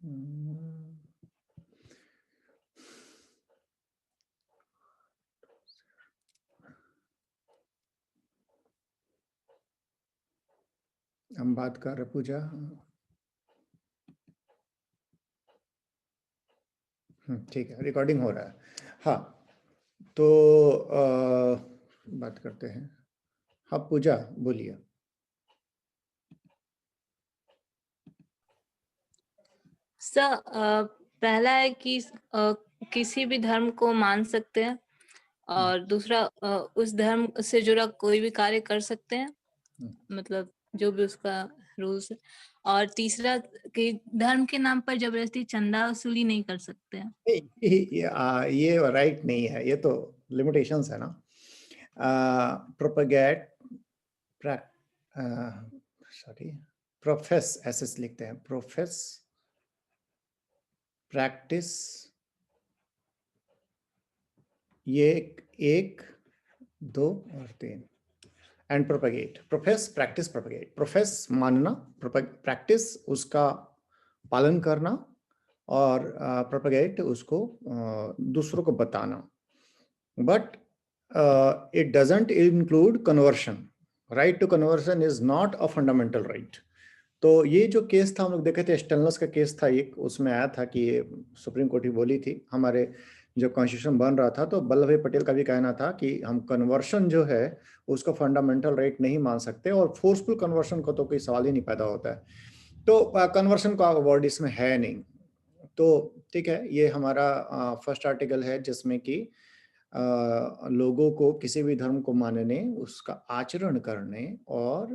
हम बात कर रहे पूजा। ठीक है, रिकॉर्डिंग हो रहा है। हाँ, तो बात करते हैं। हाँ पूजा, बोलिए। सर, पहला है कि किसी भी धर्म को मान सकते हैं, और दूसरा उस धर्म से जुड़ा कोई भी कार्य कर सकते हैं, मतलब जो भी उसका रूल्स है। और तीसरा कि धर्म के नाम पर जबरदस्ती चंदा वसूली नहीं कर सकते हैं। ये राइट नहीं है, ये तो लिमिटेशंस है ना। प्रोपगेट, सॉरी, प्रोफेस ऐसे लिखते हैं, प्रोफेस, प्रैक्टिस, ये एक, दो और तीन, and propagate. Profess, practice, propagate. Profess मानना, प्रैक्टिस उसका पालन करना, और प्रोपगेट उसको दूसरों को बताना। But it doesn't include conversion. Right to conversion is not a fundamental right. तो ये जो केस था हम लोग देखे थे, स्टेनलेस का केस था एक, उसमें आया था कि सुप्रीम कोर्ट ही बोली थी हमारे जो कॉन्स्टिट्यूशन बन रहा था, तो वल्लभ भाई पटेल का भी कहना था कि हम कन्वर्शन जो है उसको फंडामेंटल राइट नहीं मान सकते, और फोर्सफुल कन्वर्शन को तो कोई सवाल ही नहीं पैदा होता है। तो कन्वर्शन का वर्ड इसमें है नहीं। तो ठीक है, ये हमारा फर्स्ट आर्टिकल है जिसमें कि लोगों को किसी भी धर्म को मानने, उसका आचरण करने और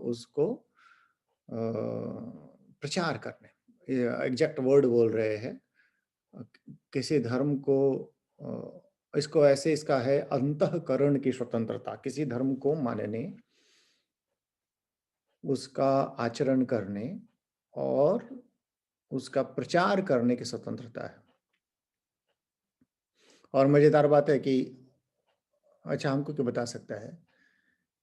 उसको प्रचार करने, एग्जैक्ट वर्ड बोल रहे हैं। किसी धर्म को इसको ऐसे, इसका है अंतःकरण की स्वतंत्रता, किसी धर्म को मानने, उसका आचरण करने और उसका प्रचार करने की स्वतंत्रता है। और मजेदार बात है कि अच्छा, हमको क्यों बता सकता है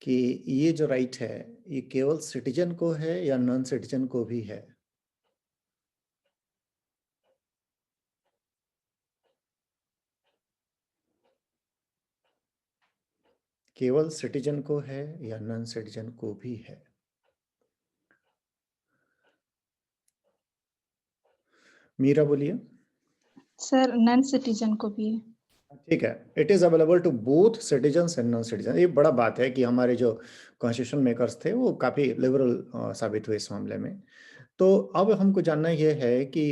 कि ये जो राइट है ये केवल सिटीजन को है या नॉन सिटीजन को भी है? केवल सिटीजन को है या नॉन सिटीजन को भी है? मीरा बोलिए। सर, नॉन सिटीजन को भी है। ठीक है, it is available to both citizens and non citizen. ये बड़ा बात है कि हमारे जो कॉन्स्टिट्यूशन मेकर्स थे वो काफी लिबरल साबित हुए इस मामले में। तो अब हमको जानना यह है कि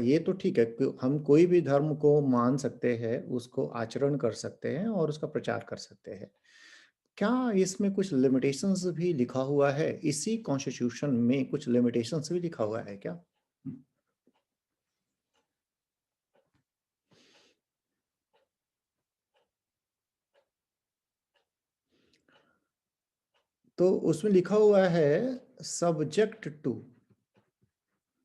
ये तो ठीक है कि हम कोई भी धर्म को मान सकते हैं, उसको आचरण कर सकते हैं और उसका प्रचार कर सकते हैं। क्या इसमें कुछ लिमिटेशंस भी लिखा हुआ है? इसी कॉन्स्टिट्यूशन में कुछ लिमिटेशंस भी लिखा हुआ है क्या? तो उसमें लिखा हुआ है सब्जेक्ट टू।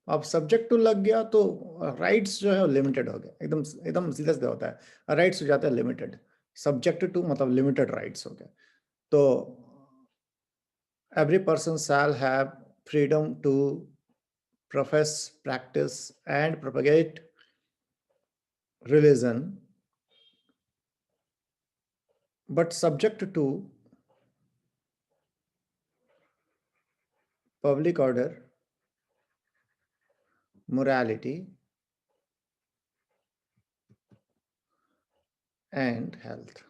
अब सब्जेक्ट टू लग गया तो राइट्स जो है लिमिटेड हो गया, एकदम एकदम सीधा सीधा होता है, राइट्स हो जाता है लिमिटेड। सब्जेक्ट टू मतलब लिमिटेड राइट्स हो गया। तो every person shall have freedom to profess, practice and propagate religion, but subject to public order, morality and health।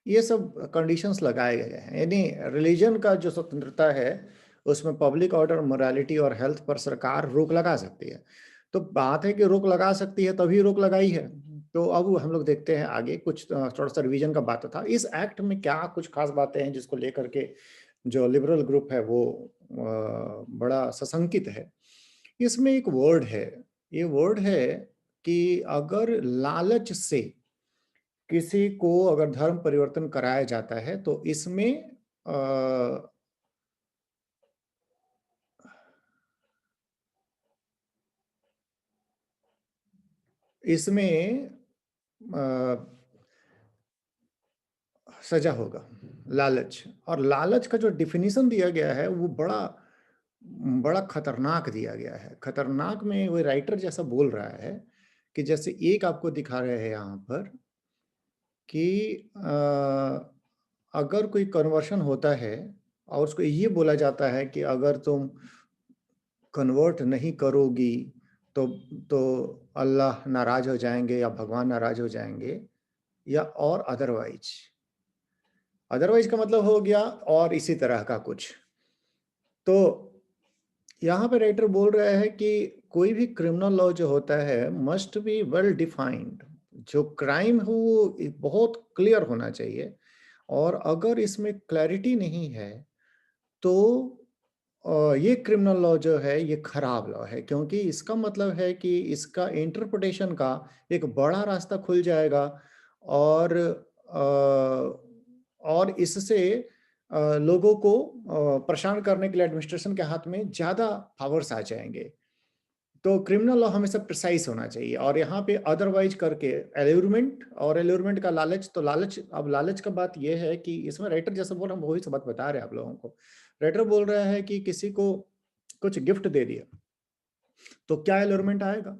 ये सब कंडीशंस लगाए गए हैं, यानी रिलीजन का जो स्वतंत्रता है उसमें पब्लिक ऑर्डर, मोरालिटी और हेल्थ पर सरकार रोक लगा सकती है। तो बात है कि रोक लगा सकती है, तभी रोक लगाई है। तो अब हम लोग देखते हैं आगे कुछ थोड़ा सा रिवीजन का बात था। इस एक्ट में क्या कुछ खास बातें हैं जिसको लेकर के जो लिबरल ग्रुप है वो बड़ा सशंकित है। इसमें एक वर्ड है, ये वर्ड है कि अगर लालच से किसी को अगर धर्म परिवर्तन कराया जाता है तो इसमें सजा होगा, लालच। और लालच का जो डिफिनीशन दिया गया है वो बड़ा बड़ा खतरनाक दिया गया है। खतरनाक में वो राइटर जैसा बोल रहा है कि जैसे एक आपको दिखा रहे हैं यहाँ पर कि अगर कोई कन्वर्शन होता है और उसको ये बोला जाता है कि अगर तुम कन्वर्ट नहीं करोगी तो तो अल्लाह नाराज हो जाएंगे या भगवान नाराज हो जाएंगे, या और अदरवाइज। अदरवाइज का मतलब हो गया और इसी तरह का कुछ। तो यहाँ पे राइटर बोल रहा है कि कोई भी क्रिमिनल लॉ जो होता है मस्ट बी वेल डिफाइंड। जो क्राइम हो वो बहुत क्लियर होना चाहिए, और अगर इसमें क्लैरिटी नहीं है तो ये क्रिमिनल लॉ जो है ये खराब लॉ है, क्योंकि इसका मतलब है कि इसका इंटरप्रिटेशन का एक बड़ा रास्ता खुल जाएगा, और इससे लोगों को परेशान करने के लिए एडमिनिस्ट्रेशन के हाथ में ज़्यादा पावर्स आ जाएंगे। तो क्रिमिनल लॉ हमेशा प्रिसाइज होना चाहिए, और यहाँ पे अदरवाइज करके एल्यूरमेंट, और एल्यूरमेंट का लालच, तो लालच, अब लालच का बात यह है कि इसमें राइटर जैसा बोल रहा, हम वही सब बात बता रहे हैं आप लोगों को। राइटर बोल रहा है कि किसी को कुछ गिफ्ट दे दिया तो क्या एल्यूरमेंट आएगा।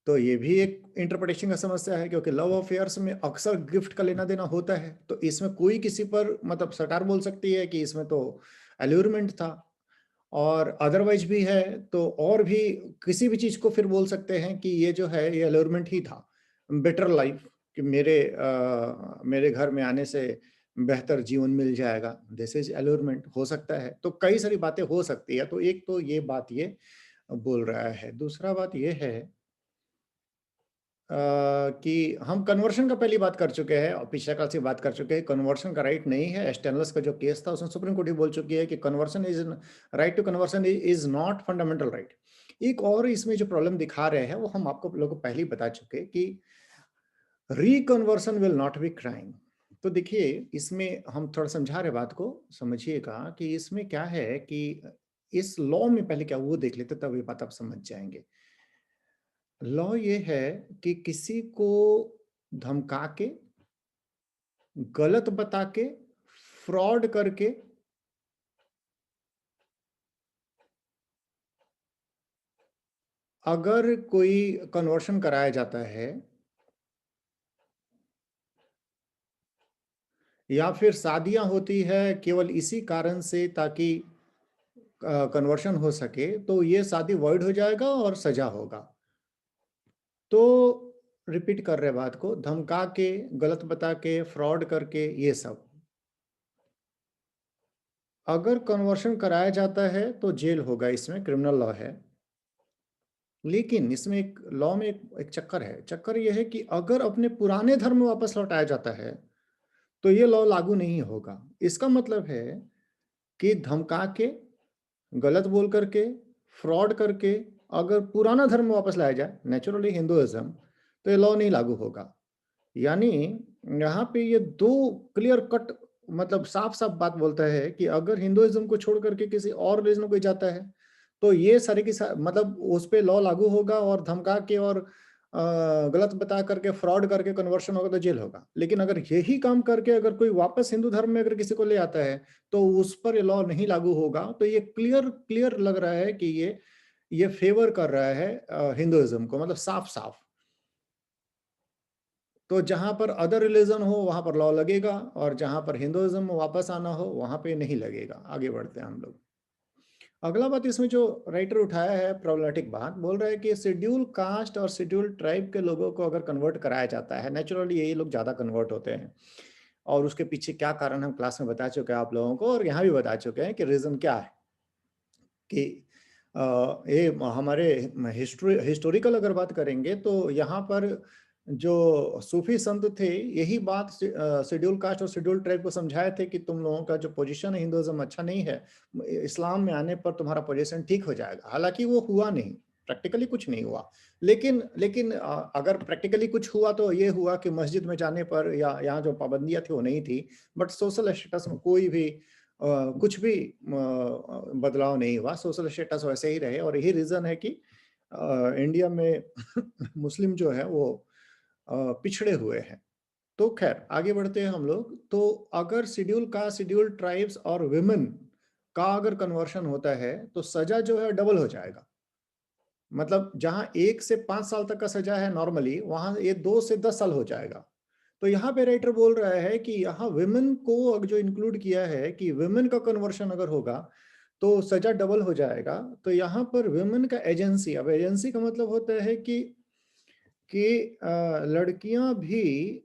तो ये भी एक इंटरप्रिटेशन का समस्या है, क्योंकि लव अफेयर्स में अक्सर गिफ्ट का लेना देना होता है, तो इसमें कोई किसी पर, मतलब सरकार बोल सकती है कि इसमें तो एल्यूरमेंट था, और अदरवाइज भी है तो और भी किसी भी चीज को फिर बोल सकते हैं कि ये जो है ये एल्यूरमेंट ही था। बेटर लाइफ, कि मेरे घर में आने से बेहतर जीवन मिल जाएगा, दिस इज एल्यूरमेंट हो सकता है। तो कई सारी बातें हो सकती है। तो एक तो ये बात ये बोल रहा है। दूसरा बात ये है कि हम कन्वर्शन का पहली बात कर चुके हैं और पिछले क्लास से बात कर चुके हैं, कन्वर्शन का राइट नहीं है। स्टेनलेस का जो केस था उसमें सुप्रीम कोर्ट ही बोल चुकी है कि conversion is, right to conversion is not fundamental right. एक और इसमें जो प्रॉब्लम दिखा रहे हैं वो हम आपको लोगों को पहले ही बता चुके कि रिकन्वर्सन विल नॉट बी क्राइम। तो देखिए इसमें हम थोड़ा समझा रहे बात को, समझिएगा कि इसमें क्या है कि इस लॉ में पहले क्या वो देख लेते, तब ये बात आप समझ जाएंगे। लॉ ये है कि किसी को धमका के, गलत बता के, फ्रॉड करके, अगर कोई कन्वर्शन कराया जाता है, या फिर शादियां होती है केवल इसी कारण से ताकि कन्वर्शन हो सके, तो ये शादी वॉइड हो जाएगा और सजा होगा। तो रिपीट कर रहे बात को, धमका के, गलत बता के, फ्रॉड करके, ये सब अगर कन्वर्शन कराया जाता है तो जेल होगा, इसमें क्रिमिनल लॉ है। लेकिन इसमें एक लॉ में एक चक्कर है। चक्कर यह है कि अगर अपने पुराने धर्म में वापस लौटाया जाता है तो ये लॉ लागू नहीं होगा। इसका मतलब है कि धमका के, गलत बोल करके, फ्रॉड करके अगर पुराना धर्म में वापस लाया जाए, नेचुरली हिंदुइज्म, तो ये लॉ नहीं लागू होगा। यानी यहाँ पे ये दो क्लियर कट, मतलब साफ साफ बात बोलता है कि अगर हिंदुइज्म को छोड़ करके किसी और रिलीजन को जाता है तो ये सारे की मतलब उस पे लॉ लागू होगा, और धमका के और गलत बता करके, फ्रॉड करके कन्वर्शन होगा तो जेल होगा। लेकिन अगर यही काम करके अगर कोई वापस हिंदू धर्म में अगर किसी को ले आता है तो उस पर ये लॉ नहीं लागू होगा। तो ये क्लियर क्लियर लग रहा है कि ये फेवर कर रहा है हिंदुइज्म को, मतलब साफ साफ। तो जहां पर अदर रिलीजन हो वहां पर लॉ लगेगा, और जहां पर हिंदुइज्म में वापस आना हो वहां पे नहीं लगेगा। आगे बढ़ते हैं हम लोग। अगला बात इसमें जो राइटर उठाया है, प्रॉब्लमेटिक बात, बोल रहा है कि शेड्यूल कास्ट और शेड्यूल ट्राइब के लोगों को अगर कन्वर्ट कराया जाता है, नेचुरली यही लोग ज़्यादा कन्वर्ट होते हैं, और उसके पीछे क्या कारण हम क्लास में बता चुके हैं आप लोगों को, और यहाँ भी बता चुके हैं कि रीज़न क्या है। कि ये हमारे हिस्टोरिकल अगर बात करेंगे तो यहाँ पर जो सूफी संत थे यही बात शेड्यूल कास्ट और शेड्यूल ट्राइब को समझाए थे कि तुम लोगों का जो पोजीशन है हिंदुइज्म अच्छा नहीं है, इस्लाम में आने पर तुम्हारा पोजीशन ठीक हो जाएगा। हालांकि वो हुआ नहीं, प्रैक्टिकली कुछ नहीं हुआ। लेकिन अगर प्रैक्टिकली कुछ हुआ तो ये हुआ कि मस्जिद में जाने पर या यहाँ जो पाबंदियां थी वो नहीं थी, बट सोशल स्टेटस में कोई भी कुछ भी बदलाव नहीं हुआ। सोशल स्टेटस वैसे ही रहे, और यही रीजन है कि इंडिया में मुस्लिम जो है वो पिछड़े हुए हैं। तो खैर आगे बढ़ते हैं हम लोग। तो अगर शेड्यूल कास्ट, शेड्यूल ट्राइब्स और विमेन का अगर कन्वर्शन होता है तो सजा जो है डबल हो जाएगा। मतलब जहां 1 से 5 साल तक का सजा है नॉर्मली, वहां ये 2 से 10 साल हो जाएगा। तो यहाँ पे राइटर बोल रहा है कि यहाँ विमेन को अगर जो इंक्लूड किया है कि विमेन का कन्वर्शन अगर होगा तो सजा डबल हो जाएगा। तो यहाँ पर विमेन का एजेंसी, अब एजेंसी का मतलब होता है कि लड़कियां भी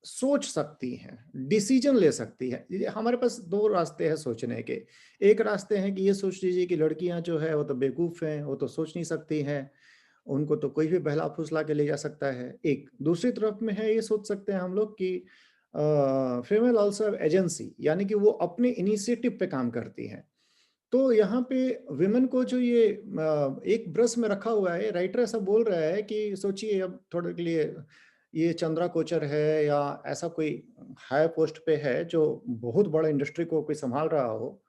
सोच सकती हैं, डिसीजन ले सकती है। हमारे पास दो रास्ते हैं सोचने के। एक रास्ते हैं कि ये सोच लीजिए कि लड़कियां जो है वो तो बेवकूफ हैं, वो तो सोच नहीं सकती हैं, उनको तो कोई भी बहला फुसला के ले जा सकता है। एक दूसरी तरफ में है, ये सोच सकते हैं हम लोग कि फीमेल ऑल्सो एजेंसी, यानी कि वो अपने इनिशिएटिव पे काम करती हैं। तो यहाँ पे विमेन को जो ये एक ब्रश में रखा हुआ है, राइटर ऐसा बोल रहा है कि सोचिए अब थोड़े के लिए ये चंद्रा कोचर है या ऐसा कोई हाई पोस्ट पे है जो बहुत बड़ा इंडस्ट्री को कोई संभाल रहा हो,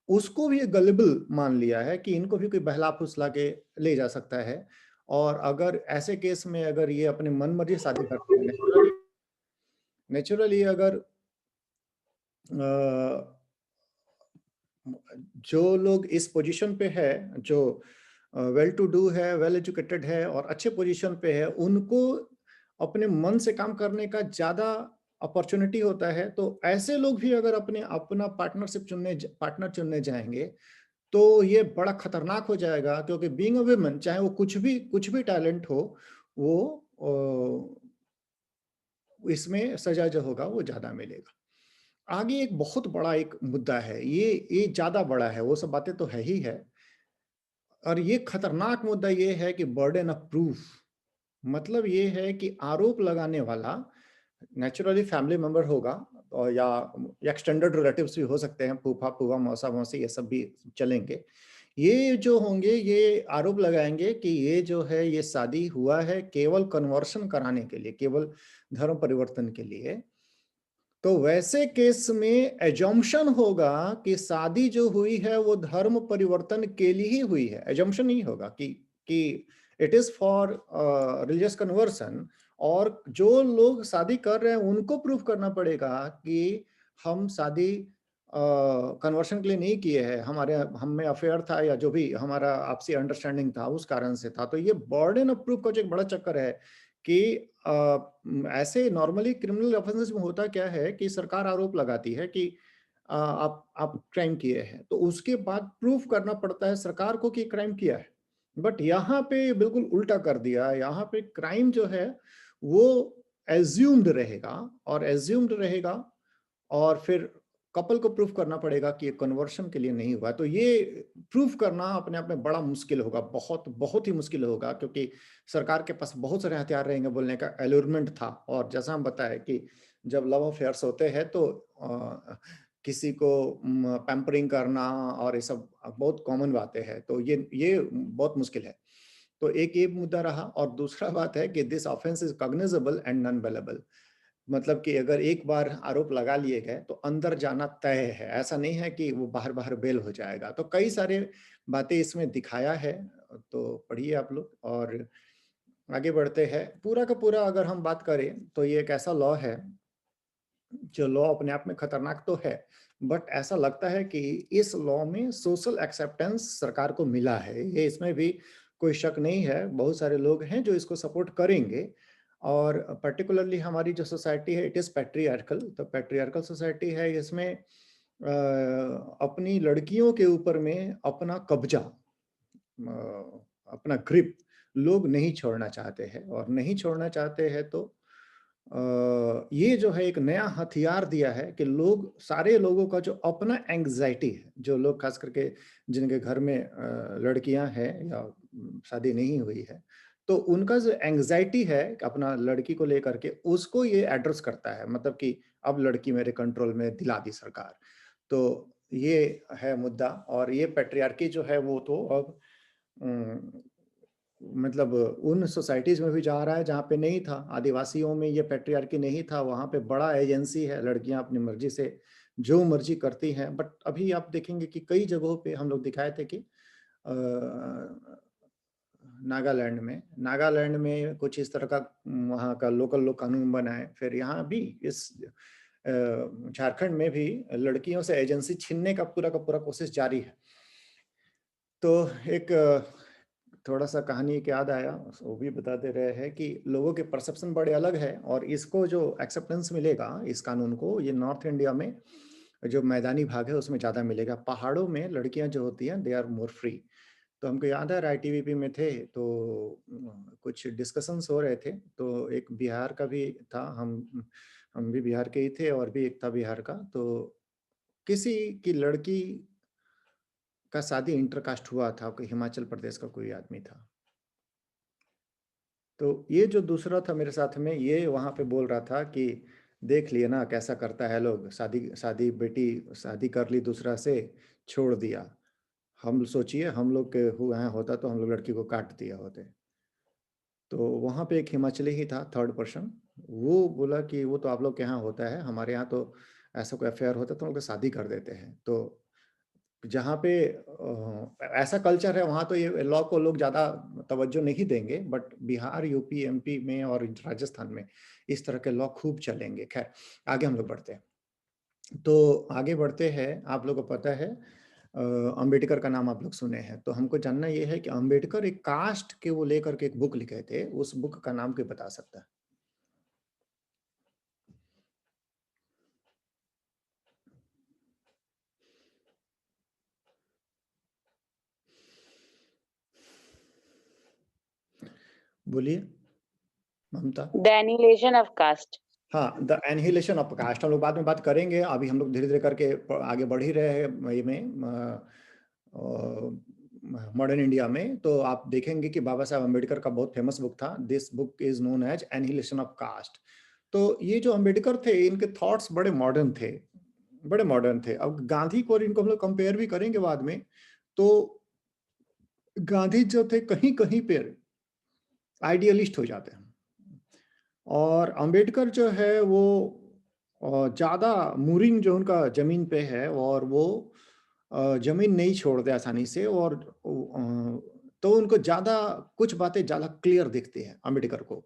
उसको भी गलेबल मान लिया है कि इनको भी कोई बहला फुसला के ले जा सकता है। और अगर ऐसे केस में अगर ये अपने मन मर्जी शादी करते हैं, नेचुरली अगर जो लोग इस पोजीशन पे है, जो वेल टू डू है, वेल एजुकेटेड है और अच्छे पोजीशन पे है, उनको अपने मन से काम करने का ज्यादा अपॉर्चुनिटी होता है। तो ऐसे लोग भी अगर अपने अपना पार्टनर चुनने जाएंगे तो ये बड़ा खतरनाक हो जाएगा, क्योंकि बीइंग अ वुमन चाहे वो कुछ भी टैलेंट हो, वो इसमें सजा जो होगा वो ज्यादा मिलेगा। आगे एक बहुत बड़ा एक मुद्दा है, ये ज्यादा बड़ा है, वो सब बातें तो है ही है। और ये खतरनाक मुद्दा ये है कि बर्डन ऑफ प्रूफ, मतलब ये है कि आरोप लगाने वाला नेचुरली फैमिली मेंबर होगा, और या एक्सटेंडेड रिलेटिव्स भी हो सकते हैं, फूफा फूफा मौसा मौसी ये सब भी चलेंगे। ये जो होंगे ये आरोप लगाएंगे कि ये जो है ये शादी हुआ है केवल कन्वर्शन कराने के लिए, केवल धर्म परिवर्तन के लिए। तो वैसे केस में एजम्पशन होगा कि शादी जो हुई है वो धर्म परिवर्तन के लिए ही हुई है। एजम्पशन नहीं होगा कि it is for religious conversion. और जो लोग शादी कर रहे हैं उनको प्रूफ करना पड़ेगा कि हम शादी कन्वर्शन के लिए नहीं किए हैं, हम में अफेयर था या जो भी हमारा आपसी अंडरस्टैंडिंग था उस कारण से था। तो ये बर्डन ऑफ प्रूफ का जो एक बड़ा चक्कर है कि ऐसे नॉर्मली क्रिमिनल ऑफेंसेस में होता क्या है कि सरकार आरोप लगाती है कि आप क्राइम किए हैं, तो उसके बाद प्रूफ करना पड़ता है सरकार को कि क्राइम किया है। बट यहाँ पे बिल्कुल उल्टा कर दिया, यहाँ पे क्राइम जो है वो एज्यूम्ड रहेगा, और फिर कपल को प्रूफ करना पड़ेगा कि ये कन्वर्शन के लिए नहीं हुआ। तो ये प्रूफ करना अपने आप में बड़ा मुश्किल होगा, बहुत बहुत ही मुश्किल होगा, क्योंकि सरकार के पास बहुत सारे हथियार रहेंगे बोलने का। एलोरमेंट था, और जैसा हम बताए कि जब लव अफेयर्स होते हैं तो किसी को पैम्परिंग करना और ये सब बहुत कॉमन बातें हैं, तो ये बहुत मुश्किल है। तो एक ये मुद्दा रहा, और दूसरा बात है कि this offence is cognizable and non bailable. मतलब कि अगर एक बार आरोप लगा लिए गए तो अंदर जाना तय है, ऐसा नहीं है कि वो बाहर बाहर बेल हो जाएगा। तो कई सारे बातें इसमें दिखाया है, तो पढ़िए आप लोग। और आगे बढ़ते हैं, पूरा का पूरा अगर हम बात करें तो ये एक ऐसा लॉ है जो लॉ अपने आप में खतरनाक तो है, बट ऐसा लगता है कि इस लॉ में सोशल एक्सेप्टेंस सरकार को मिला है, ये इसमें भी कोई शक नहीं है। बहुत सारे लोग हैं जो इसको सपोर्ट करेंगे। और पर्टिकुलरली हमारी जो सोसाइटी है इट इज पैट्रियार्कल, तो पैट्रियार्कल सोसाइटी है, इसमें अपनी लड़कियों के ऊपर में अपना कब्जा, अपना ग्रिप लोग नहीं छोड़ना चाहते हैं। और नहीं छोड़ना चाहते हैं तो ये जो है एक नया हथियार दिया है कि लोग, सारे लोगों का जो अपना एंग्जाइटी है, जो लोग खास करके जिनके घर में लड़कियां हैं या शादी नहीं हुई है, तो उनका जो एंग्जाइटी है अपना लड़की को लेकर के, उसको ये एड्रेस करता है। मतलब कि अब लड़की मेरे कंट्रोल में दिला दी सरकार। तो ये है मुद्दा। और ये पैट्रियार्की जो है वो तो अब मतलब उन सोसाइटीज में भी जा रहा है जहाँ पे नहीं था। आदिवासियों में ये पैट्रियार्की नहीं था, वहाँ पे बड़ा एजेंसी है, लड़कियां अपनी मर्जी से जो मर्जी करती हैं। बट अभी आप देखेंगे कि कई जगहों पे हम लोग दिखाए थे कि नागालैंड में कुछ इस तरह का वहाँ का लोकल लोग कानून बनाए, फिर यहाँ भी इस झारखंड में भी लड़कियों से एजेंसी छीनने का पूरा कोशिश जारी है। तो एक थोड़ा सा कहानी एक याद आया, वो भी बता दे रहे हैं कि लोगों के परसेप्शन बड़े अलग है और इसको जो एक्सेप्टेंस मिलेगा इस कानून को, ये नॉर्थ इंडिया में जो मैदानी भाग है उसमें ज़्यादा मिलेगा। पहाड़ों में लड़कियां जो होती हैं दे आर मोर फ्री। तो हमको याद है आईटीबीपी में थे तो कुछ डिस्कशंस हो रहे थे, तो एक बिहार का भी था, हम भी बिहार के ही थे और भी एक था बिहार का। तो किसी की लड़की का शादी इंटरकास्ट हुआ था, कोई हिमाचल प्रदेश का कोई आदमी था। तो ये जो दूसरा था मेरे साथ में, ये वहाँ पे बोल रहा था कि देख लिए ना कैसा करता है लोग, शादी बेटी शादी कर ली दूसरा से, छोड़ दिया। हम सोचिए हम लोग के हुआ है होता तो हम लोग लड़की को काट दिया होते। तो वहाँ पे एक हिमाचली ही था, थर्ड पर्सन, वो बोला कि वो तो आप लोग के यहाँ होता है, हमारे यहाँ तो ऐसा कोई अफेयर होता तो हम लोग शादी कर देते हैं। तो जहाँ पे ऐसा कल्चर है वहाँ तो ये लॉ को लोग ज़्यादा तवज्जो नहीं देंगे, बट बिहार, यूपी, एमपी में और राजस्थान में इस तरह के लॉ खूब चलेंगे। खैर आगे हम लोग बढ़ते हैं। तो आगे बढ़ते हैं, आप लोगों को पता है अंबेडकर का नाम आप लोग सुने हैं, तो हमको जानना ये है कि अंबेडकर एक कास्ट के वो लेकर के एक बुक लिखे थे, उस बुक का नाम कोई बता सकता है? बोलिए ममता। The Annihilation of Caste. हाँ, द एनहिलेशन ऑफ कास्ट हम लोग बाद में बात करेंगे, अभी हम लोग धीरे धीरे करके आगे बढ़ ही रहे हैं ये में मॉडर्न इंडिया में। तो आप देखेंगे कि बाबा साहब अम्बेडकर का बहुत फेमस बुक था, this book is known as annihilation of caste. तो ये जो अम्बेडकर थे इनके थॉट्स बड़े मॉडर्न थे, बड़े मॉडर्न थे। अब गांधी को और इनको हम लोग कंपेयर भी करेंगे बाद में, तो गांधी जो थे कहीं कहीं पे आइडियलिस्ट हो जाते हैं और अंबेडकर जो है वो ज़्यादा मूरिंग जो उनका ज़मीन पे है और वो ज़मीन नहीं छोड़ते आसानी से, और तो उनको ज़्यादा कुछ बातें ज़्यादा क्लियर दिखती हैं अंबेडकर को।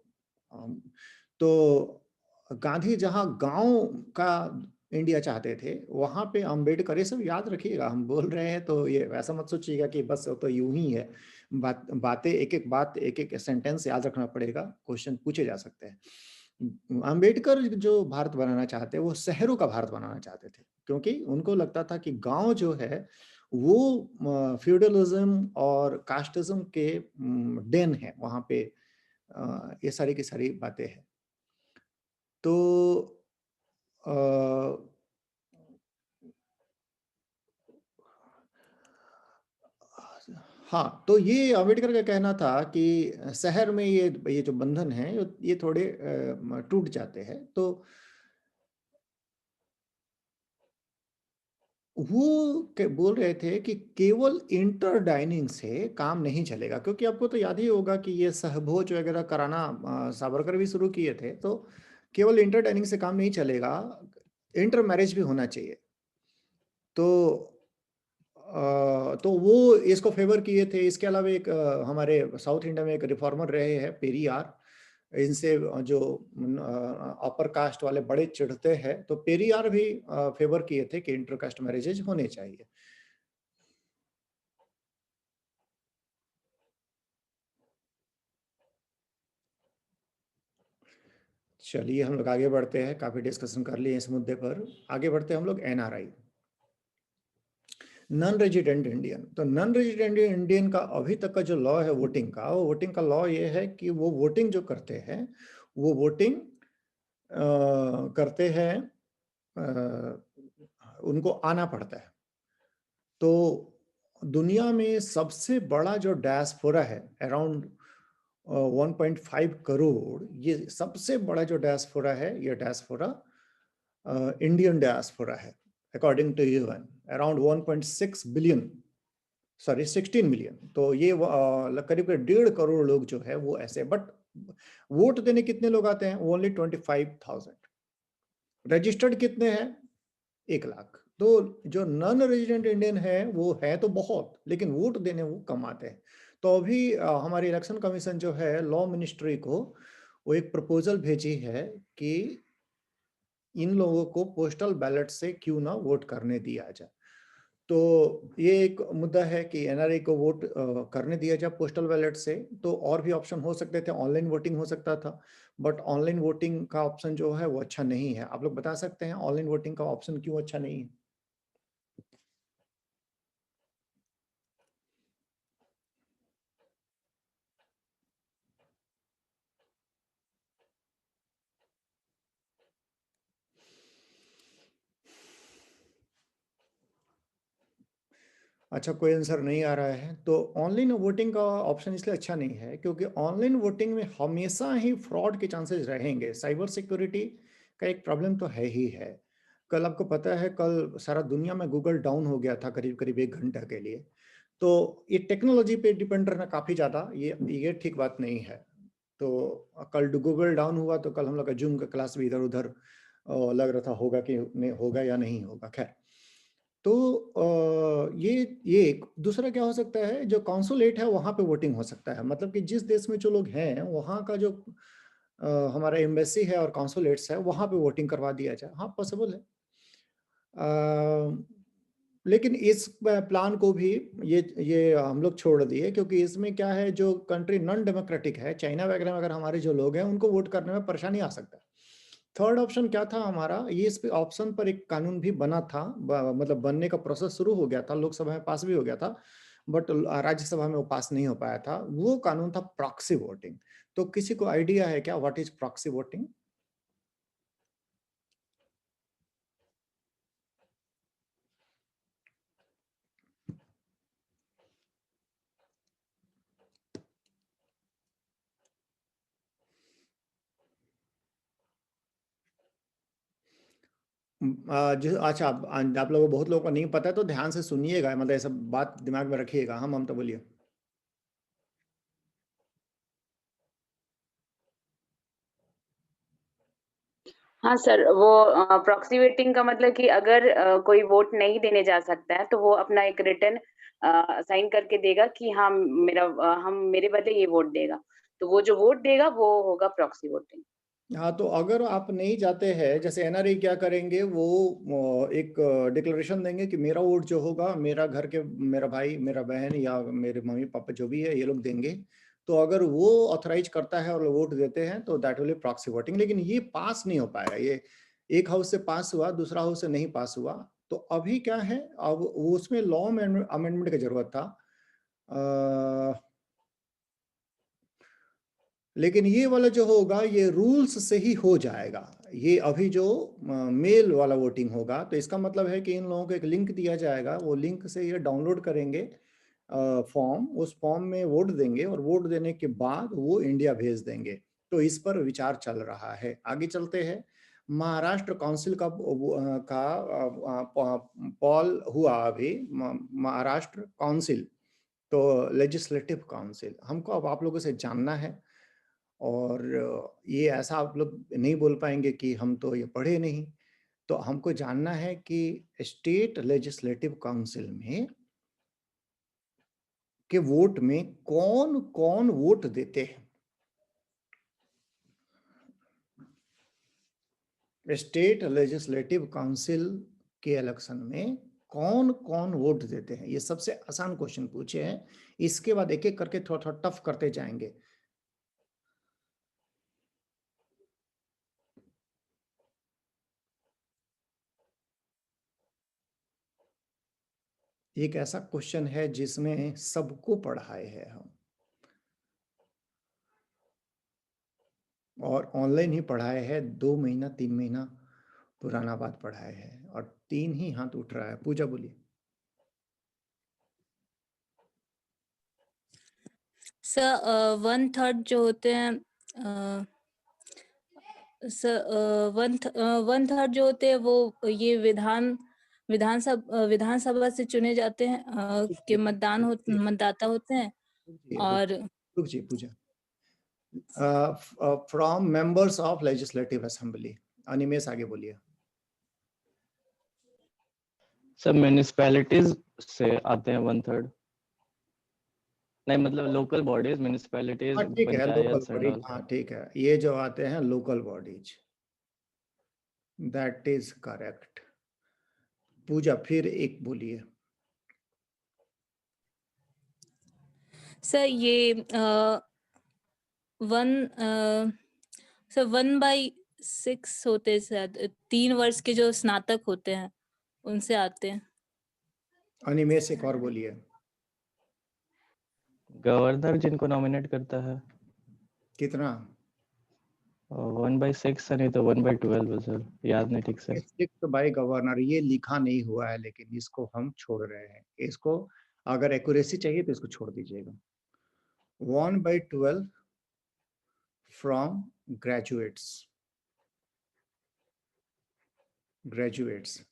तो गांधी जहाँ गांव का इंडिया चाहते थे वहाँ पे अंबेडकर, ये सब याद रखिएगा, हम बोल रहे हैं तो ये ऐसा मत सोचिएगा कि बस तो यूं ही है। बातें एक एक सेंटेंस याद रखना पड़ेगा, क्वेश्चन पूछे जा सकते हैं। अंबेडकर जो भारत बनाना चाहते वो शहरों का भारत बनाना चाहते थे, क्योंकि उनको लगता था कि गांव जो है वो फ्यूडलिज्म और कास्टिज्म के देन है वहाँ पे। ये सारी की सारी बातें हैं। तो अ, हाँ, तो ये अम्बेडकर का कहना था कि शहर में ये जो बंधन है ये थोड़े टूट जाते हैं। तो वो बोल रहे थे कि केवल इंटर डाइनिंग से काम नहीं चलेगा, क्योंकि आपको तो याद ही होगा कि ये सहभोज वगैरह कराना सावरकर भी शुरू किए थे। तो केवल इंटर डाइनिंग से काम नहीं चलेगा, इंटर मैरिज भी होना चाहिए। तो वो इसको फेवर किए थे। इसके अलावा एक हमारे साउथ इंडिया में एक रिफॉर्मर रहे हैं पेरियार, इनसे जो अपर कास्ट वाले बड़े चिढ़ते हैं, तो पेरियार भी फेवर किए थे कि इंटर कास्ट मैरिजेज होने चाहिए। चलिए हम लोग आगे बढ़ते हैं, काफी डिस्कशन कर लिए इस मुद्दे पर। आगे बढ़ते हैं हम लोग एनआरआई, नॉन रेजिडेंट इंडियन। तो नॉन रेजिडेंट इंडियन का अभी तक का जो लॉ है वोटिंग का, वो वोटिंग का लॉ ये है कि वो वोटिंग जो करते हैं वो वोटिंग करते हैं, उनको आना पड़ता है। तो दुनिया में सबसे बड़ा जो डायस्पोरा है अराउंड 1.5 करोड़, ये सबसे बड़ा जो डायस्पोरा है, ये डायस्पोरा इंडियन डायस्पोरा है according to UN, around 1.6 billion, sorry 16 million. तो ये करीब 1.5 करोड़ लोग जो है वो ऐसे, बट वोट देने कितने लोग आते हैं? ओनली 25,000। रजिस्टर्ड कितने हैं? 1 लाख। तो जो नॉन रेजिडेंट इंडियन है वो है तो बहुत, लेकिन वोट देने वो कम आते हैं। तो अभी हमारी इलेक्शन कमीशन जो है लॉ मिनिस्ट्री को वो एक प्रपोजल भेजी है कि इन लोगों को पोस्टल बैलेट से क्यों ना वोट करने दिया जाए। तो ये एक मुद्दा है कि एनआरआई को वोट करने दिया जाए पोस्टल बैलेट से। तो और भी ऑप्शन हो सकते थे, ऑनलाइन वोटिंग हो सकता था, बट ऑनलाइन वोटिंग का ऑप्शन जो है वो अच्छा नहीं है। आप लोग बता सकते हैं ऑनलाइन वोटिंग का ऑप्शन क्यों अच्छा नहीं है? अच्छा, कोई आंसर नहीं आ रहा है। तो ऑनलाइन वोटिंग का ऑप्शन इसलिए अच्छा नहीं है क्योंकि ऑनलाइन वोटिंग में हमेशा ही फ्रॉड के चांसेस रहेंगे। साइबर सिक्योरिटी का एक प्रॉब्लम तो है ही है। कल आपको पता है, कल सारा दुनिया में गूगल डाउन हो गया था करीब करीब 1 घंटा के लिए। तो ये टेक्नोलॉजी पे डिपेंड रहना काफ़ी ज़्यादा ये ठीक बात नहीं है। तो कल गूगल डाउन हुआ तो कल हम लोग का जूम का क्लास भी इधर-उधर लग रहा था होगा कि नहीं होगा या नहीं होगा। खैर, तो ये एक दूसरा क्या हो सकता है, जो कॉन्सुलेट है वहाँ पे वोटिंग हो सकता है। मतलब कि जिस देश में जो लोग हैं वहाँ का जो हमारा एम्बेसी है और कॉन्सुलेट्स है वहाँ पे वोटिंग करवा दिया जाए। हाँ, पॉसिबल है। लेकिन इस प्लान को भी ये हम लोग छोड़ दिए क्योंकि इसमें क्या है, जो कंट्री नॉन डेमोक्रेटिक है, चाइना वगैरह में अगर हमारे जो लोग हैं उनको वोट करने में परेशानी आ सकता है। थर्ड ऑप्शन क्या था हमारा, ये इस पे ऑप्शन पर एक कानून भी बना था, मतलब बनने का प्रोसेस शुरू हो गया था, लोकसभा में पास भी हो गया था, बट राज्यसभा में वो पास नहीं हो पाया था। वो कानून था प्रॉक्सी वोटिंग। तो किसी को आइडिया है क्या व्हाट इज प्रॉक्सी वोटिंग? अच्छा, आप लोगों बहुत लोगों को नहीं पता है तो ध्यान से सुनिएगा, मतलब ऐसा बात दिमाग में रखिएगा। हाँ ममता बोलिए। हाँ सर, वो प्रॉक्सी वोटिंग का मतलब कि अगर कोई वोट नहीं देने जा सकता है तो वो अपना एक रिटर्न साइन करके देगा कि हाँ मेरे बदले ये वोट देगा। तो वो जो वोट देगा वो होगा प्रॉक्सी वोटिंग। हाँ, तो अगर आप नहीं जाते हैं, जैसे एनआरआई क्या करेंगे, वो एक डिक्लेरेशन देंगे कि मेरा वोट जो होगा, मेरा घर के मेरा भाई, मेरा बहन या मेरे मम्मी पापा जो भी है ये लोग देंगे। तो अगर वो ऑथराइज करता है और वोट देते हैं तो that will be proxy voting. लेकिन ये पास नहीं हो पाया। ये एक हाउस से पास हुआ, दूसरा हाउस से नहीं पास हुआ। तो अभी क्या है, अब उसमें लॉ अमेंडमेंट की जरूरत था। लेकिन ये वाला जो होगा ये रूल्स से ही हो जाएगा। ये अभी जो मेल वाला वोटिंग होगा, तो इसका मतलब है कि इन लोगों को एक लिंक दिया जाएगा, वो लिंक से ये डाउनलोड करेंगे फॉर्म, उस फॉर्म में वोट देंगे और वोट देने के बाद वो इंडिया भेज देंगे। तो इस पर विचार चल रहा है। आगे चलते हैं। महाराष्ट्र काउंसिल का पॉल हुआ अभी, महाराष्ट्र काउंसिल, तो लेजिस्लेटिव काउंसिल। हमको अब आप लोगों से जानना है, और ये ऐसा आप लोग नहीं बोल पाएंगे कि हम तो ये पढ़े नहीं। तो हमको जानना है कि स्टेट लेजिस्लेटिव काउंसिल में के वोट में कौन कौन वोट देते हैं। स्टेट लेजिस्लेटिव काउंसिल के इलेक्शन में कौन कौन वोट देते हैं, ये सबसे आसान क्वेश्चन पूछे हैं। इसके बाद एक एक करके थोड़ा थोड़ा टफ करते जाएंगे। एक ऐसा क्वेश्चन है जिसमें सबको पढ़ाए हैं हम, और ऑनलाइन ही पढ़ाए हैं। 2 महीना 3 महीना पुराना बात पढ़ाए हैं, और 3 ही हाथ उठ रहा है। पूजा बोलिए। सर 1/3 जो होते हैं, सर 1/3 जो होते हैं वो ये विधानसभा से चुने जाते हैं, कि मतदाता होते हैं। और रुक जी Puja. From members of legislative assembly. Animesh आगे बोलिए। सब म्यूनिसिपैलिटीज से आते हैं 1/3। नहीं मतलब लोकल बॉडीज, म्यूनिसिपैलिटीज, ठीक है, local panchayat bodies. And all. हाँ ठीक है, ये जो आते हैं local bodies. That is correct. Puja फिर एक बोलिए। सर ये सर 1/6 होते हैं शायद, 3 वर्ष के जो स्नातक होते हैं उनसे आते हैं। अनिमेष एक और बोलिए। गवर्नर जिनको नॉमिनेट करता है। कितना? 1/6 नहीं तो 1/12 है सर, याद नहीं ठीक से। 6 बाय गवर्नर, ये लिखा नहीं हुआ है, लेकिन इसको हम छोड़ रहे हैं। इसको अगर एक्यूरेसी चाहिए तो इसको छोड़ दीजिएगा। 1/12 फ्रॉम ग्रेजुएट्स।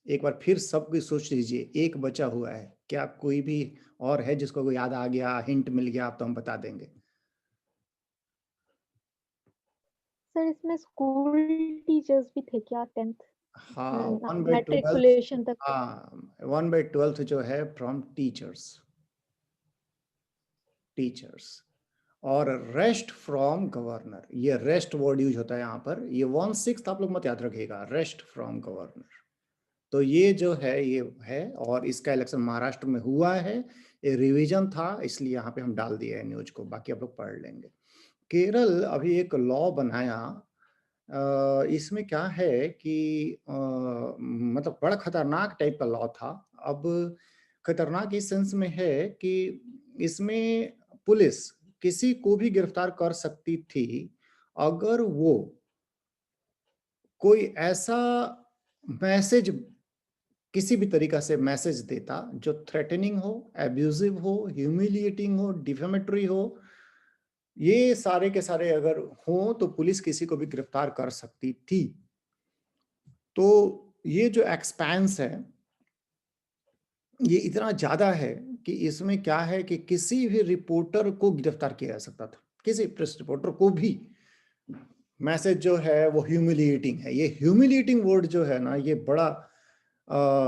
एक बार फिर सब कुछ सोच लीजिए, एक बचा हुआ है। क्या कोई भी और है जिसको कोई याद आ गया, हिंट मिल गया आप तो हम बता देंगे। सर इसमें स्कूल टीचर्स भी थे क्या 10th हाँ 1/12, मैट्रिकुलेशन तक? हाँ 1/12 जो है फ्रॉम टीचर्स और रेस्ट फ्रॉम गवर्नर। ये रेस्ट वर्ड यूज होता है यहाँ पर। ये 1/6 आप लोग मत याद रखिएगा, रेस्ट फ्रॉम गवर्नर। तो ये जो है ये है, और इसका इलेक्शन महाराष्ट्र में हुआ है। ये रिवीजन था इसलिए यहाँ पे हम डाल दिए है न्यूज को, बाकी आप लोग पढ़ लेंगे। केरल अभी एक लॉ बनाया, इसमें क्या है कि मतलब बड़ा खतरनाक टाइप का लॉ था। अब खतरनाक इस सेंस में है कि इसमें पुलिस किसी को भी गिरफ्तार कर सकती थी अगर वो कोई ऐसा मैसेज, किसी भी तरीका से मैसेज देता जो थ्रेटनिंग हो, एब्यूजिव हो, ह्यूमिलिएटिंग हो, डिफेमेटरी हो। ये सारे के सारे अगर हो तो पुलिस किसी को भी गिरफ्तार कर सकती थी। तो ये जो एक्सपेंस है ये इतना ज्यादा है कि इसमें क्या है कि किसी भी रिपोर्टर को गिरफ्तार किया जा सकता था, किसी प्रेस रिपोर्टर को भी। मैसेज जो है वो ह्यूमिलिएटिंग है। ये ह्यूमिलिएटिंग वर्ड जो है ना, ये बड़ा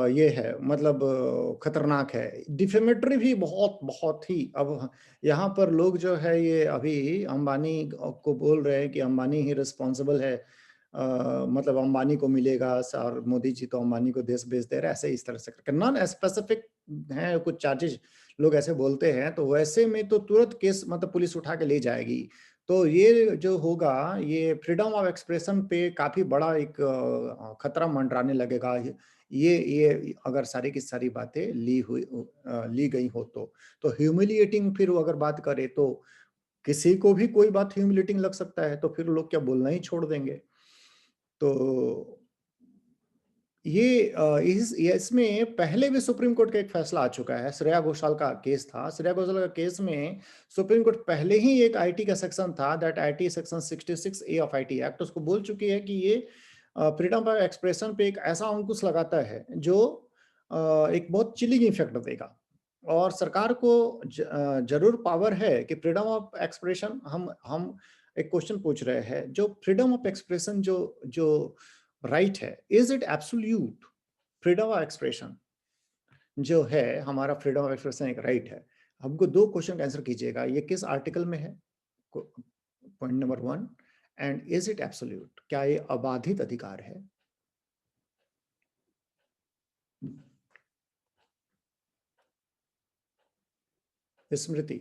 ये है, मतलब खतरनाक है। डिफेमेटरी भी बहुत बहुत ही। अब यहाँ पर लोग जो है ये अभी अंबानी को बोल रहे हैं कि अंबानी ही रिस्पॉन्सिबल है, मतलब अंबानी को मिलेगा और मोदी जी तो अंबानी को देश बेच दे रहे, ऐसे इस तरह से नॉन स्पेसिफिक है कुछ चार्जेस लोग ऐसे बोलते हैं। तो वैसे में तो तुरंत केस मतलब पुलिस उठा के ले जाएगी। तो ये जो होगा ये फ्रीडम ऑफ एक्सप्रेशन पे काफी बड़ा एक खतरा मंडराने लगेगा। ये अगर सारी की सारी बातें ली गई हो तो ह्यूमिलिएटिंग, फिर अगर बात करें तो किसी को भी कोई बात ह्यूमिलिएटिंग लग सकता है, तो फिर लोग क्या बोलना ही छोड़ देंगे। तो इसमें पहले भी सुप्रीम कोर्ट का एक फैसला आ चुका है। श्रेया घोषाल का केस था। श्रेया घोषाल का केस में सुप्रीम कोर्ट पहले ही एक आईटी का सेक्शन था, that IT section 66A of IT act, उसको बोल चुकी है कि ये फ्रीडम ऑफ एक्सप्रेशन पे एक ऐसा अंकुश लगाता है जो एक बहुत चिलिंग इफेक्ट देगा। और सरकार को जरूर पावर है कि फ्रीडम ऑफ एक्सप्रेशन, हम एक क्वेश्चन पूछ रहे हैं, जो फ्रीडम ऑफ एक्सप्रेशन जो राइट है, is it absolute? Freedom of expression जो है हमारा, फ्रीडम ऑफ एक्सप्रेशन एक राइट है। हमको 2 क्वेश्चन का आंसर कीजिएगा, ये किस आर्टिकल में है, point number 1, and is it absolute, क्या ये अबाधित अधिकार है? स्मृति।